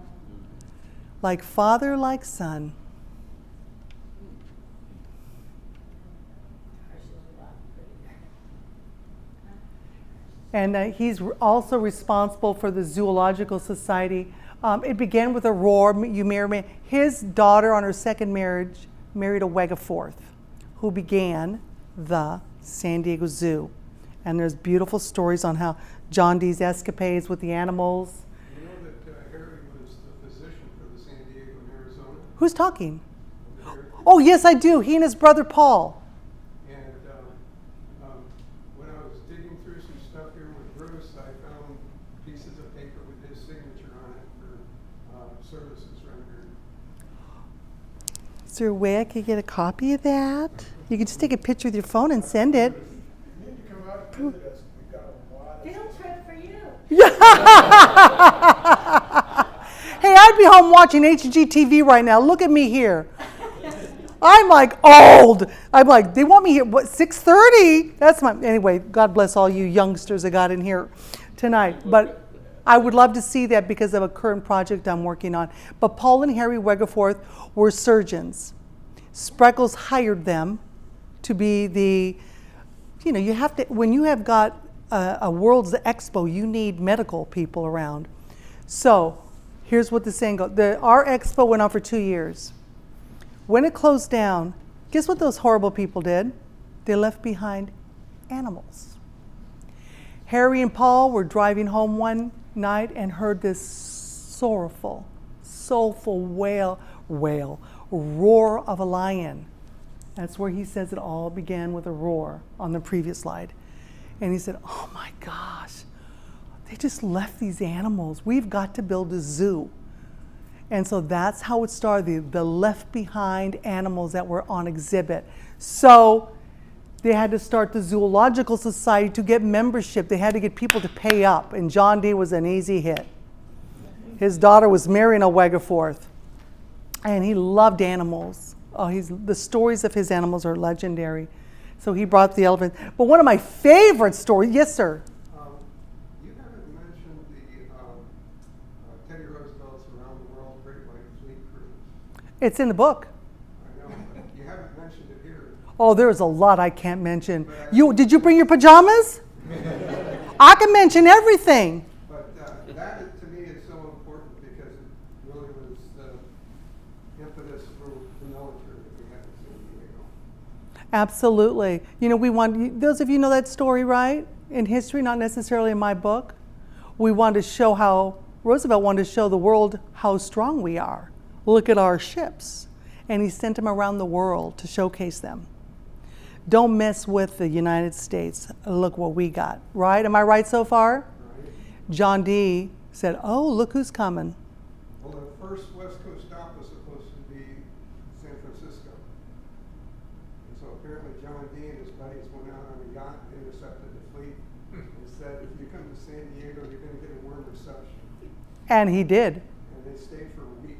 Like father, like son. And he's also responsible for the Zoological Society. It began with a roar. You may or may. His daughter, on her second marriage, married a Wegeforth, who began the San Diego Zoo. And there's beautiful stories on how John Dee's escapades with the animals. You know that Harry was the physician for the San Diego in Arizona? Who's talking? Oh, yes, I do. He and his brother Paul. And when I was digging through some stuff here with Bruce, I found pieces of paper with his signature on it for services rendered. Is there a way I could get a copy of that? You could just take a picture with your phone and send it. You need to come out and visit us. We've got a lot of Field trip for you. Hey, I'd be home watching HGTV right now. Look at me here. I'm like old. I'm like, they want me here, what, 6:30? That's my, anyway, God bless all you youngsters that got in here tonight. But I would love to see that because of a current project I'm working on. But Paul and Harry Wegeforth were surgeons. Spreckels hired them to be the, you have to, when you have got a World's Expo, you need medical people around. So here's what the saying goes. Our expo went on for 2 years. When it closed down, guess what those horrible people did? They left behind animals. Harry and Paul were driving home one night and heard this sorrowful, soulful roar of a lion. That's where he says it all began with a roar on the previous slide. And he said, oh my gosh, they just left these animals. We've got to build a zoo. And so that's how it started, the left behind animals that were on exhibit. So they had to start the Zoological Society to get membership. They had to get people to pay up. And John D was an easy hit. His daughter was marrying a Wegeforth. And he loved animals. Oh, the stories of his animals are legendary. So he brought the elephant. But one of my favorite stories, yes, sir. You haven't mentioned the Teddy Roosevelt's Around the World Great White Fleet Cruise. It's in the book. I know, but you haven't mentioned it here. Oh, there's a lot I can't mention. Did you bring your pajamas? I can mention everything. But that, to me, is so important because it really was the impetus for the military that we had in San Diego. Absolutely. We want, those of you know that story, right? In history, not necessarily in my book. We wanted to show how, Roosevelt wanted to show the world how strong we are. Look at our ships. And he sent them around the world to showcase them. Don't mess with the United States. Look what we got, right? Am I right so far? Right? John D said, oh, look who's coming. Well, the first West Coast stop was supposed to be San Francisco. And so apparently John D and his buddies went out on a yacht and intercepted the fleet and said, if you come to San Diego, you're going to get a warm reception. And he did. And they stayed for a week.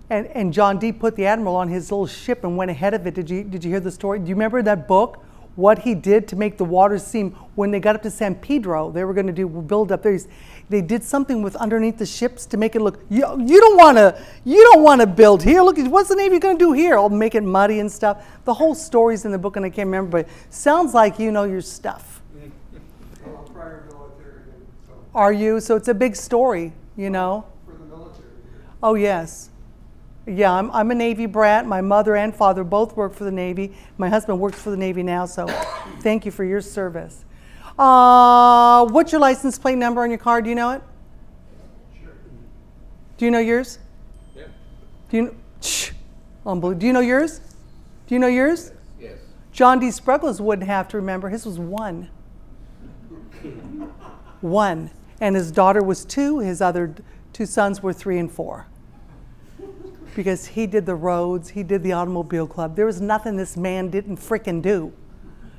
And John D put the admiral on his little ship and went ahead of it. Did you hear the story? Do you remember that book? What he did to make the waters seem, when they got up to San Pedro, they were going to build up there. They did something with underneath the ships to make it look, you don't want to build here. Look, what's the Navy going to do here? I'll make it muddy and stuff. The whole story's in the book and I can't remember, but sounds like you know your stuff. Well, I'm prior military. So Are you? So it's a big story, you know? for the military. Oh, yes. Yeah, I'm a Navy brat. My mother and father both worked for the Navy. My husband works for the Navy now, so thank you for your service. What's your license plate number on your car? Do you know it? Sure. Do you know yours? Yeah. Do you? Shh. Unbelievable. Do you know yours? Do you know yours? Yes. John D. Spreckels wouldn't have to remember. His was 1. 1. And his daughter was 2. His other 2 sons were 3 and 4. Because he did the roads, he did the automobile club. There was nothing this man didn't frickin' do.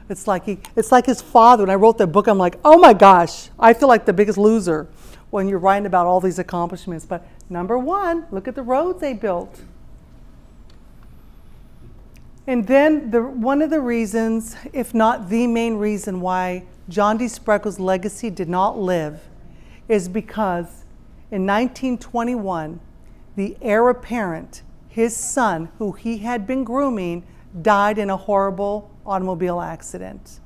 It's like his father. When I wrote that book, I'm like, oh my gosh, I feel like the biggest loser when you're writing about all these accomplishments. But number 1, look at the roads they built. And then one of the reasons, if not the main reason why John D. Spreckels' legacy did not live is because in 1921, the heir apparent, his son, who he had been grooming, died in a horrible automobile accident.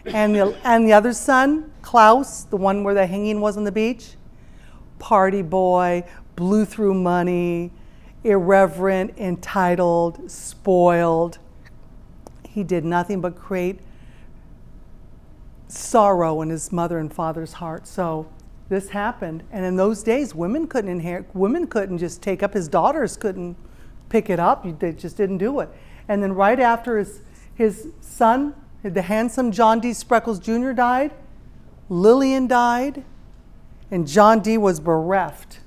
And the other son, Klaus, the one where the hanging was on the beach, party boy, blew through money, irreverent, entitled, spoiled. He did nothing but create sorrow in his mother and father's heart. So this happened. And in those days, women couldn't inherit, women couldn't just take up, his daughters couldn't pick it up. They just didn't do it. And then right after his son, the handsome John D. Spreckels Jr. died, Lillian died, and John D. was bereft.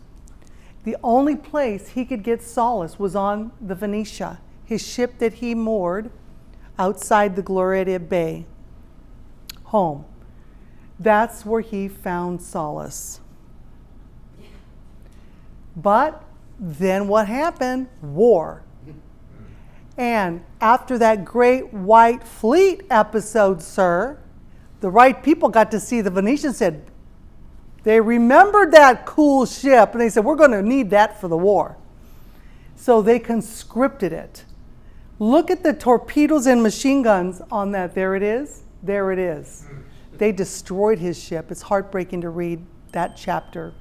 The only place he could get solace was on the Venetia, his ship that he moored outside the Glorieta Bay, home. That's where he found solace. But then what happened? War. And after that Great White Fleet episode, sir, the right people got to see the Venetians said, they remembered that cool ship, and they said, we're going to need that for the war. So they conscripted it. Look at the torpedoes and machine guns on that. There it is. There it is. They destroyed his ship. It's heartbreaking to read that chapter,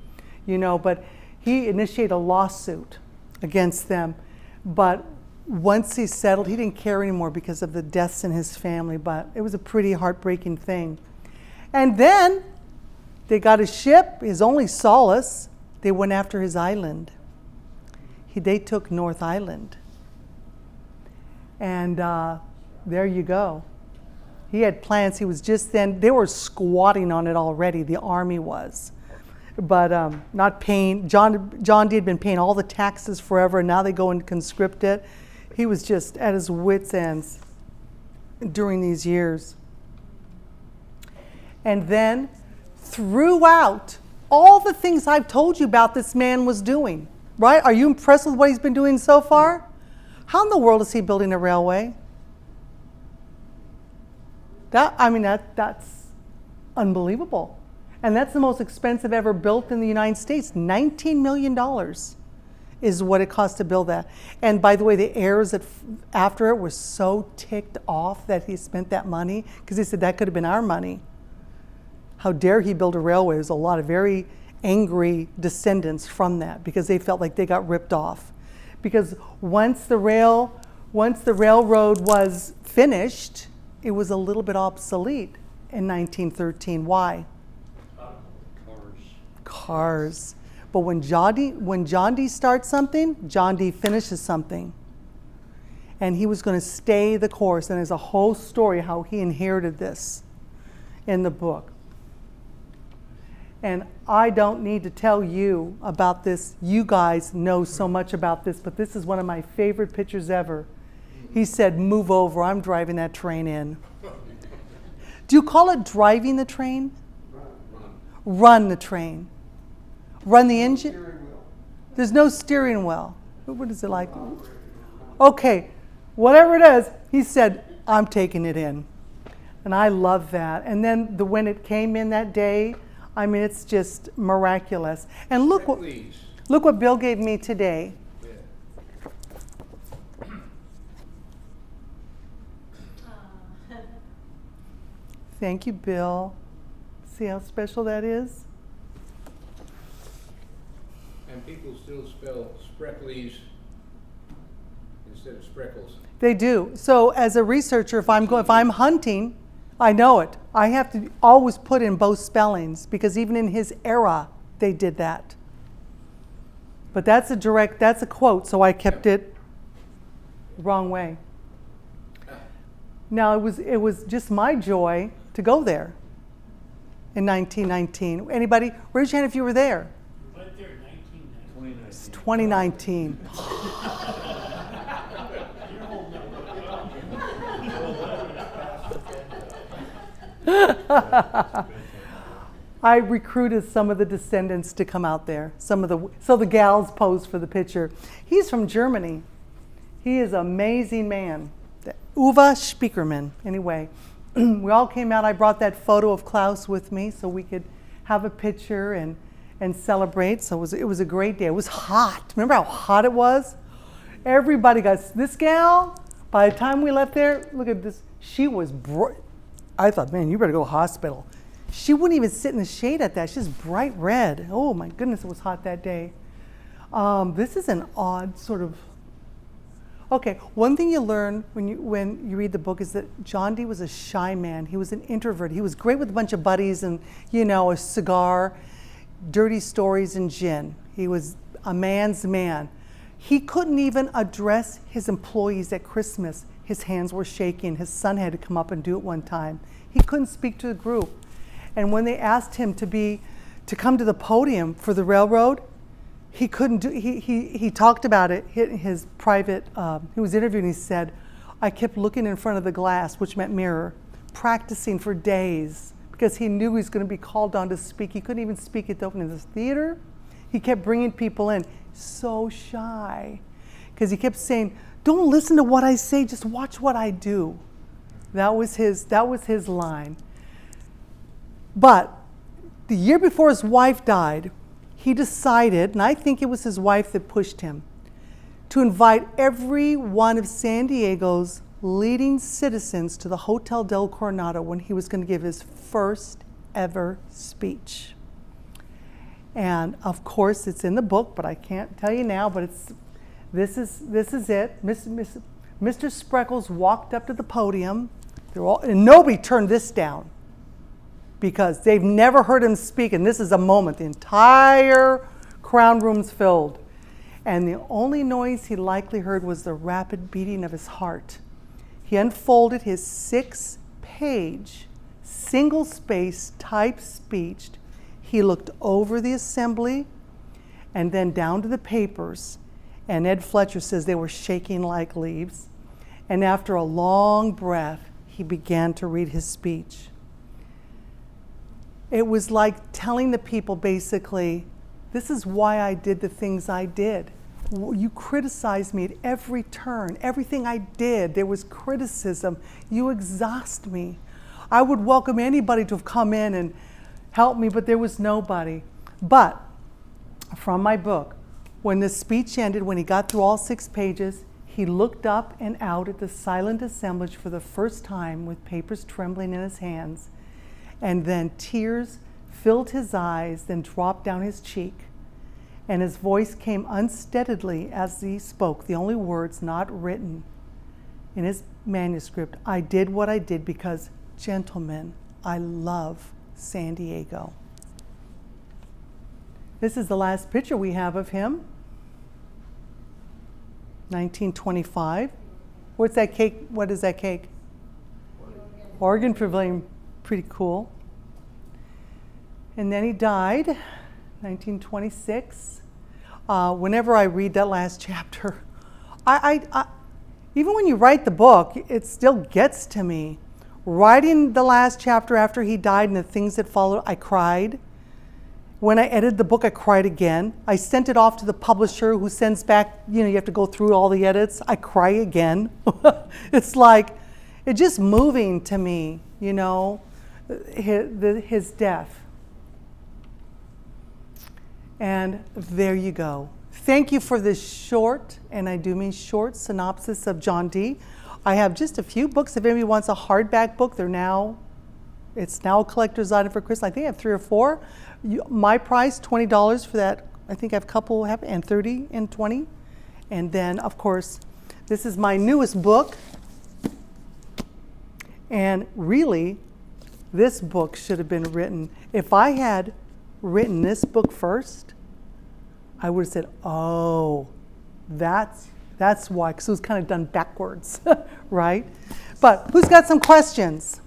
but he initiated a lawsuit against them. But once he settled, he didn't care anymore because of the deaths in his family, but it was a pretty heartbreaking thing. And then they got a ship, his only solace. They went after his island. They took North Island. And there you go. He had plans. He was just then, they were squatting on it already, the army was. But not paying, John D had been paying all the taxes forever, and now they go and conscript it. He was just at his wits' ends during these years. And then throughout all the things I've told you about this man was doing, right? Are you impressed with what he's been doing so far? How in the world is he building a railway? That's unbelievable. And that's the most expensive ever built in the United States. $19 million is what it cost to build that. And by the way, the heirs after it were so ticked off that he spent that money, because they said that could have been our money. How dare he build a railway? There's a lot of very angry descendants from that because they felt like they got ripped off. Because once the railroad was finished, it was a little bit obsolete in 1913. Why? Cars. But when John D starts something, John D finishes something. And he was going to stay the course. And there's a whole story how he inherited this in the book. And I don't need to tell you about this. You guys know so much about this, but this is one of my favorite pictures ever. He said, move over, I'm driving that train in. Do you call it driving the train? Run the train. Run the engine? There's no steering wheel. What is it like? Okay, whatever it is, he said, I'm taking it in. And I love that. And then when it came in that day, it's just miraculous. And look what Bill gave me today. Thank you, Bill. See how special that is? And people still spell Spreckles instead of Spreckels. They do. So as a researcher, if I'm hunting, I know it. I have to always put in both spellings because even in his era, they did that. But that's a quote, so I kept it wrong way. Now, it was just my joy to go there in 1919. Anybody, raise your hand if you were there. You went there in 1990. It's 2019. I recruited some of the descendants to come out there. So the gals posed for the picture. He's from Germany. He is an amazing man. Uwe Spiekermann. Anyway, we all came out. I brought that photo of Klaus with me so we could have a picture and celebrate. So it was a great day. It was hot. Remember how hot it was? Everybody got, this gal, by the time we left there, look at this, she was bright. I thought, man, you better go to the hospital. She wouldn't even sit in the shade at that. She's bright red. Oh my goodness, it was hot that day. This is an odd sort of, okay, one thing you learn when you read the book is that John Dee was a shy man. He was an introvert. He was great with a bunch of buddies and, a cigar, dirty stories, and gin. He was a man's man. He couldn't even address his employees at Christmas. His hands were shaking. His son had to come up and do it one time. He couldn't speak to the group. And when they asked him to come to the podium for the railroad, he couldn't do. He talked about it. His private. He was interviewed, and he said, "I kept looking in front of the glass, which meant mirror, practicing for days because he knew he was going to be called on to speak. He couldn't even speak at the opening of this theater. He kept bringing people in, so shy, because he kept saying, "Don't listen to what I say. Just watch what I do." That was his line. But the year before his wife died, he decided, and I think it was his wife that pushed him, to invite every one of San Diego's leading citizens to the Hotel del Coronado when he was going to give his first ever speech. And of course, it's in the book, but I can't tell you now, but this is it. Mr. Spreckels walked up to the podium, and nobody turned this down, because they've never heard him speak, and this is a moment. The entire crown room's filled. And the only noise he likely heard was the rapid beating of his heart. He unfolded his 6-page, single-space typed speech. He looked over the assembly and then down to the papers. And Ed Fletcher says they were shaking like leaves. And after a long breath, he began to read his speech. It was like telling the people, basically, this is why I did the things I did. You criticized me at every turn. Everything I did, there was criticism. You exhaust me. I would welcome anybody to have come in and helped me, but there was nobody. But from my book, when the speech ended, when he got through all 6 pages, he looked up and out at the silent assemblage for the first time with papers trembling in his hands. And then tears filled his eyes, then dropped down his cheek. And his voice came unsteadily as he spoke, the only words not written in his manuscript. I did what I did because, gentlemen, I love San Diego. This is the last picture we have of him. 1925. What's that cake? What is that cake? Oregon Pavilion. Pretty cool. And then he died, 1926. Whenever I read that last chapter, I even when you write the book, it still gets to me. Writing the last chapter after he died and the things that followed, I cried. When I edited the book, I cried again. I sent it off to the publisher who sends back, you have to go through all the edits. I cry again. It's like, it's just moving to me, his death. And there you go. Thank you for this short, and I do mean short, synopsis of John Dee. I have just a few books. If anybody wants a hardback book, it's now a collector's item for Christmas. I think I have 3 or 4. My price, $20 for that. I think I have a couple, and 30 and 20. And then, of course, this is my newest book. And really, this book should have been written. If I had written this book first, I would have said, oh, that's That's why, because it was kind of done backwards, right? But who's got some questions?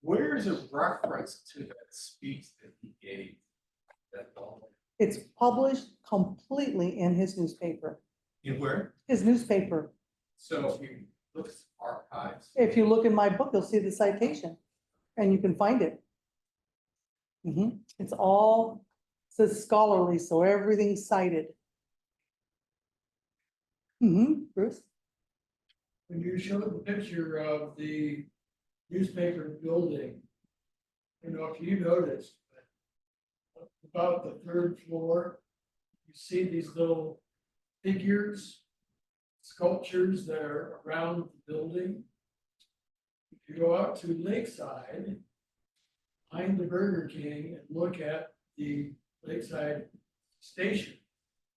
Where's a reference to that speech that he gave? That all It's published completely in his newspaper. in where? His newspaper. So if you look at archives, If you look in my book, you'll see the citation, and you can find it. It's all, says scholarly, so everything's cited. Bruce? When you showed the picture of the newspaper building, you know, if you noticed, about the third floor, you see these little figures, sculptures that are around the building. If you go out to Lakeside, behind the Burger King, and look at the Lakeside station,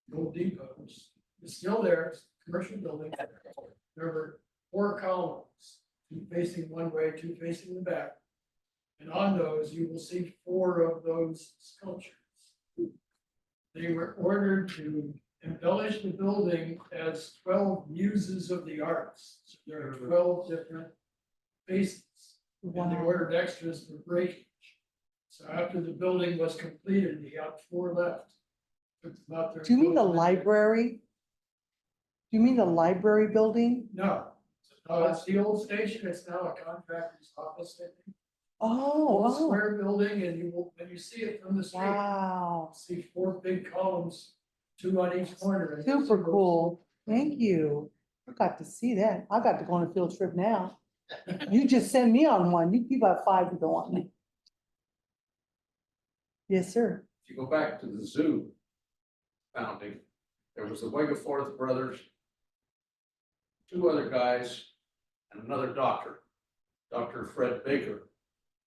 the old depots, it's still there, it's a commercial building. There were 4 columns, 2 facing one way, 2 facing the back. And on those, you will see 4 of those sculptures. They were ordered to embellish the building as 12 muses of the arts. So there are 12 different faces. And they ordered extras for breakage. So after the building was completed, he had 4 left. Took about their- Do you mean the library? Do you mean the library building? No. It's the old station. It's now a contractor's office, I think. Oh, Old square building, and you will, when you see it from the street, wow, you'll see 4 big columns, 2 on each corner. and it's super cool. Thank you. I got to see that. I got to go on a field trip now. You just send me on one. You got 5 to go on. Yes, sir. if you go back to the zoo founding, there was the Wegeforth brothers, 2 other guys, and another doctor, Dr. Fred Baker,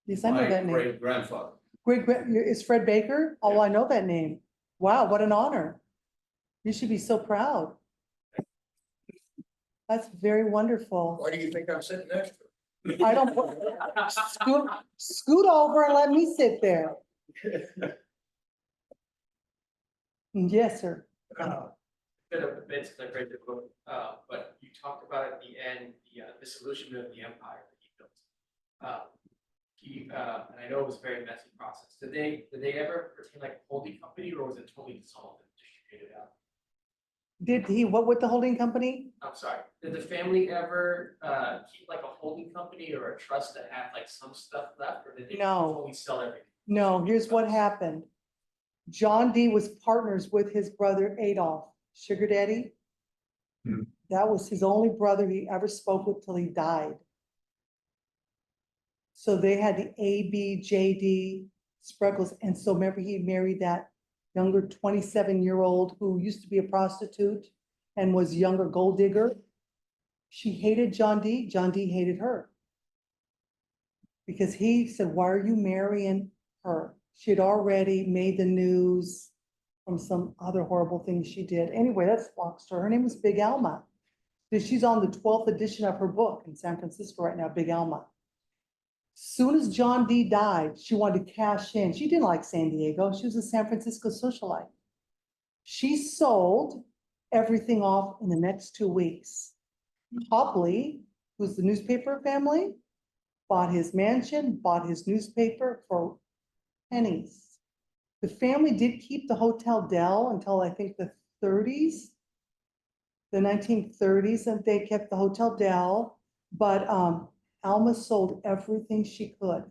Yes, I know my that name. great grandfather. Is Fred Baker? Oh, I know that name. Wow, what an honor. You should be so proud. That's very wonderful. Why do you think I'm sitting next to him? I don't, scoot over and let me sit there. Yes, sir. Bit of a bit to the great book, but you talked about at the end, the disillusionment of the empire that he built. And I know it was a very messy process. Did they ever retain like a holding company, or was it totally dissolved and distributed out? Did he, what with the holding company? I'm sorry, did the family ever keep like a holding company or a trust that had like some stuff left, or did they No. totally sell everything? No, here's what happened. John D was partners with his brother Adolph, Sugar Daddy. That was his only brother he ever spoke with till he died. So they had the ABJD Spreckels, and so remember he married that younger 27-year-old who used to be a prostitute and was younger gold digger. She hated John D. John D hated her. Because he said, why are you marrying her? She had already made the news from some other horrible things she did. Anyway, that's lost her. Her name was Big Alma. She's on the 12th edition of her book in San Francisco right now, Big Alma. Soon as John D died, she wanted to cash in. She didn't like San Diego. She was a San Francisco socialite. She sold everything off in the next 2 weeks. Copley, who's the newspaper family, bought his mansion, bought his newspaper for pennies. The family did keep the Hotel Del until I think the 30s, the 1930s, and they kept the Hotel Del, but Alma sold everything she could.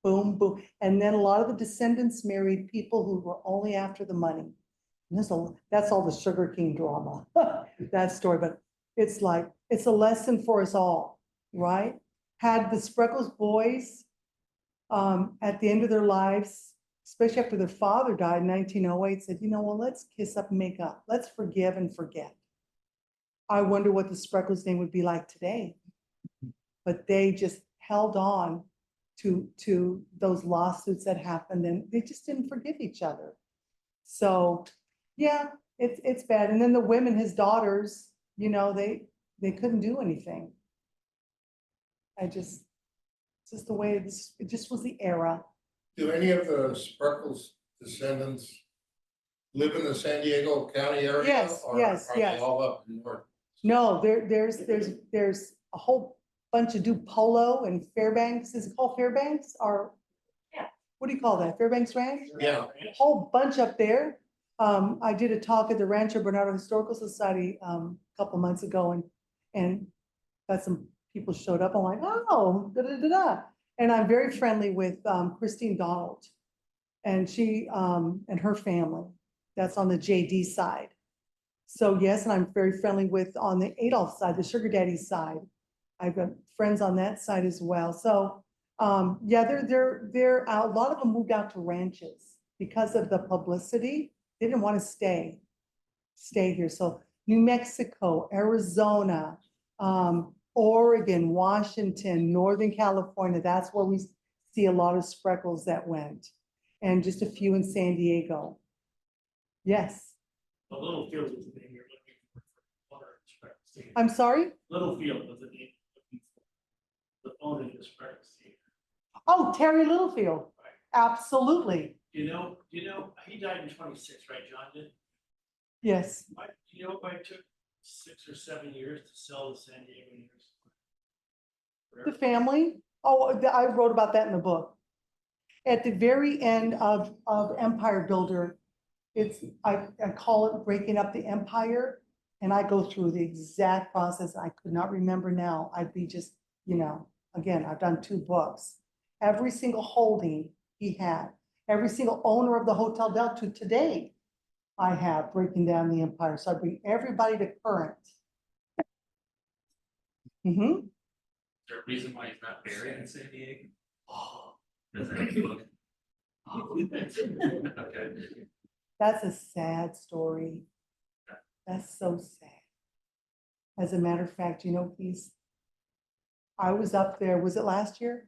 Boom, boom. And then a lot of the descendants married people who were only after the money. And that's all the Sugar King drama, that story, but it's like, it's a lesson for us all, right? Had the Spreckels boys at the end of their lives, especially after their father died in 1908, said, you know, well, let's kiss up and make up. Let's forgive and forget. I wonder what the Spreckels name would be like today. But they just held on to those lawsuits that happened, and they just didn't forgive each other. So, yeah, it's bad. And then the women, his daughters, you know, they couldn't do anything. It's just the way it just was the era. Do any of the Spreckels descendants live in the San Diego County area? Yes, or yes, Are they yes. all up north? No, there's a whole bunch of do polo and Fairbanks, is it called Fairbanks or? Yeah. What do you call that? Fairbanks Ranch? Yeah, A whole bunch up there. I did a talk at the Rancho Bernardo Historical Society, a couple months ago and got some people showed up. I'm like, oh, da, da, da, da. And I'm very friendly with, Christine Donald. And she, and her family, that's on the JD side. So yes, and I'm very friendly with, on the Adolf side, the sugar daddy side. I've got friends on that side as well. So, yeah, they're out. A lot of them moved out to ranches because of the publicity. They didn't want to stay here. So New Mexico, Arizona, Oregon, Washington, Northern California, that's where we see a lot of Spreckels that went. And just a few in San Diego. Yes, The Littlefield was the name you're looking for owner of Spreckels. I'm sorry? Littlefield was the name you're looking for the owner of the Spreckels. Oh, Terry Littlefield, absolutely, You know, he died in 26, right, John did? yes. You know, why it took 6 or 7 years to sell the San Diego University? The family, I wrote about that in the book. At the very end of Empire Builder, I call it breaking up the empire. And I go through the exact process. I could not remember now. I'd be just, again, I've done 2 books. Every single holding he had, every single owner of the Hotel Del to today, I have breaking down the empire. So I bring everybody to current. Mm-hmm. Is there a reason why he's not buried in San Diego? Does that look? Okay. That's a sad story. That's so sad. As a matter of fact, I was up there, was it last year?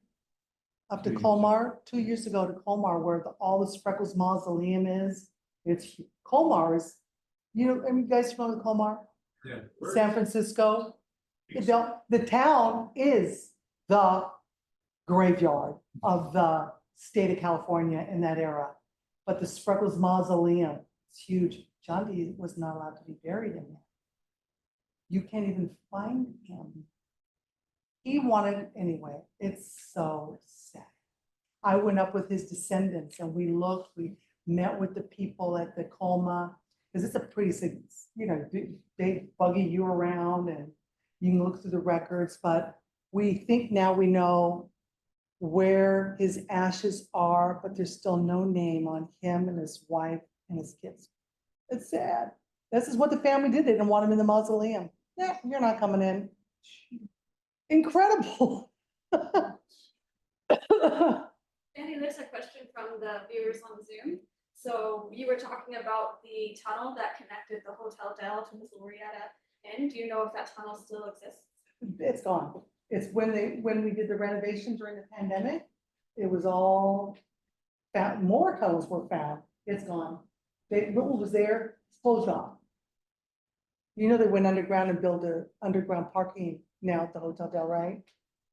Up to 2 years Colmar, 2 years ago to Colmar, where all the Spreckels Mausoleum is. Colmar is, you guys familiar with Colmar? Yeah. San Francisco. The town is the graveyard of the state of California in that era. But the Spreckels Mausoleum is huge. John D was not allowed to be buried in there. You can't even find him. He wanted, anyway, it's so sad. I went up with his descendants and we met with the people at the Colma, because it's a pretty, they buggy you around and you can look through the records, but we think now we know where his ashes are, but there's still no name on him and his wife and his kids. It's sad. This is what the family did. They didn't want him in the mausoleum. Yeah, you're not coming in. Incredible. Andy, there's a question from the viewers on Zoom. So you were talking about the tunnel that connected the Hotel Del to the Glorietta Inn. Do you know if that tunnel still exists? It's gone. It's when we did the renovation during the pandemic, it was all found, more tunnels were found. It's gone. What was there, it's closed off. They went underground and built an underground parking now at the Hotel Del, right?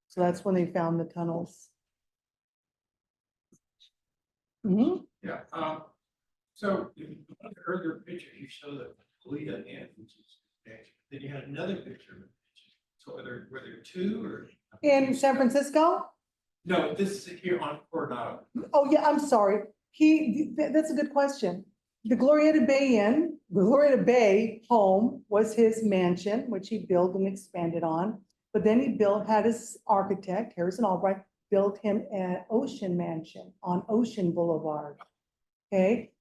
So that's when they found the tunnels. Mm-hmm. Yeah, so in one of the earlier pictures, you show the Glorietta Inn, which is next. Then you had another picture. So were there 2 or? In San Francisco? No, this is here on Coronado. Oh, yeah, I'm sorry. That's a good question. The Glorietta Bay home was his mansion, which he built and expanded on. But then he had his architect, Harrison Albright, built him an ocean mansion on Ocean Boulevard. Okay.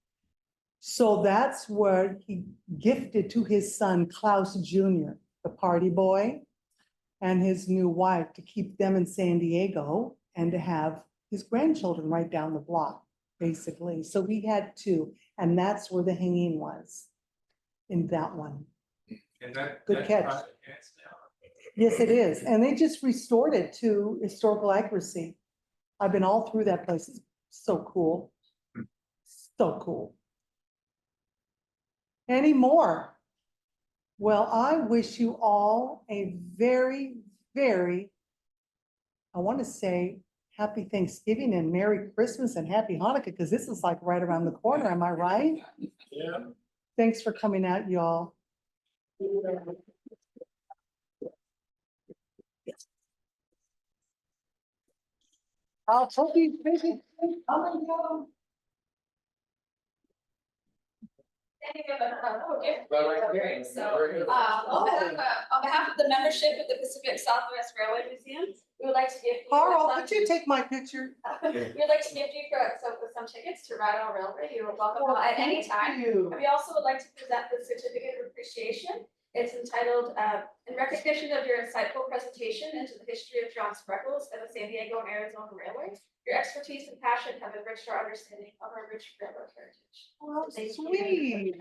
So that's where he gifted to his son, Klaus Jr., the party boy, and his new wife, to keep them in San Diego and to have his grandchildren right down the block, basically. So we had 2, and that's where the hanging was, in that one. And that. Good catch. project ends now. Yes, it is. And they just restored it to historical accuracy. I've been all through that place. It's so cool. So cool. Any more? Well, I wish you all a very, very, I want to say, Happy Thanksgiving and Merry Christmas and Happy Hanukkah, because this is like right around the corner, am I right? Yeah. Thanks for coming out, y'all. I'll tell you, busy. Oh my God. Okay, so, on behalf of the membership of the Pacific Southwest Railway Museum, we would like to give. Carl, could you take my picture? We'd like to give you some tickets to ride on railway. You are welcome at any time. You. We also would like to present the certificate of appreciation. It's entitled, in recognition of your insightful presentation into the history of John Spreckels and the San Diego and Arizona Railways. Your expertise and passion have enriched our understanding of our rich railroad heritage. Oh, Thank you. sweet.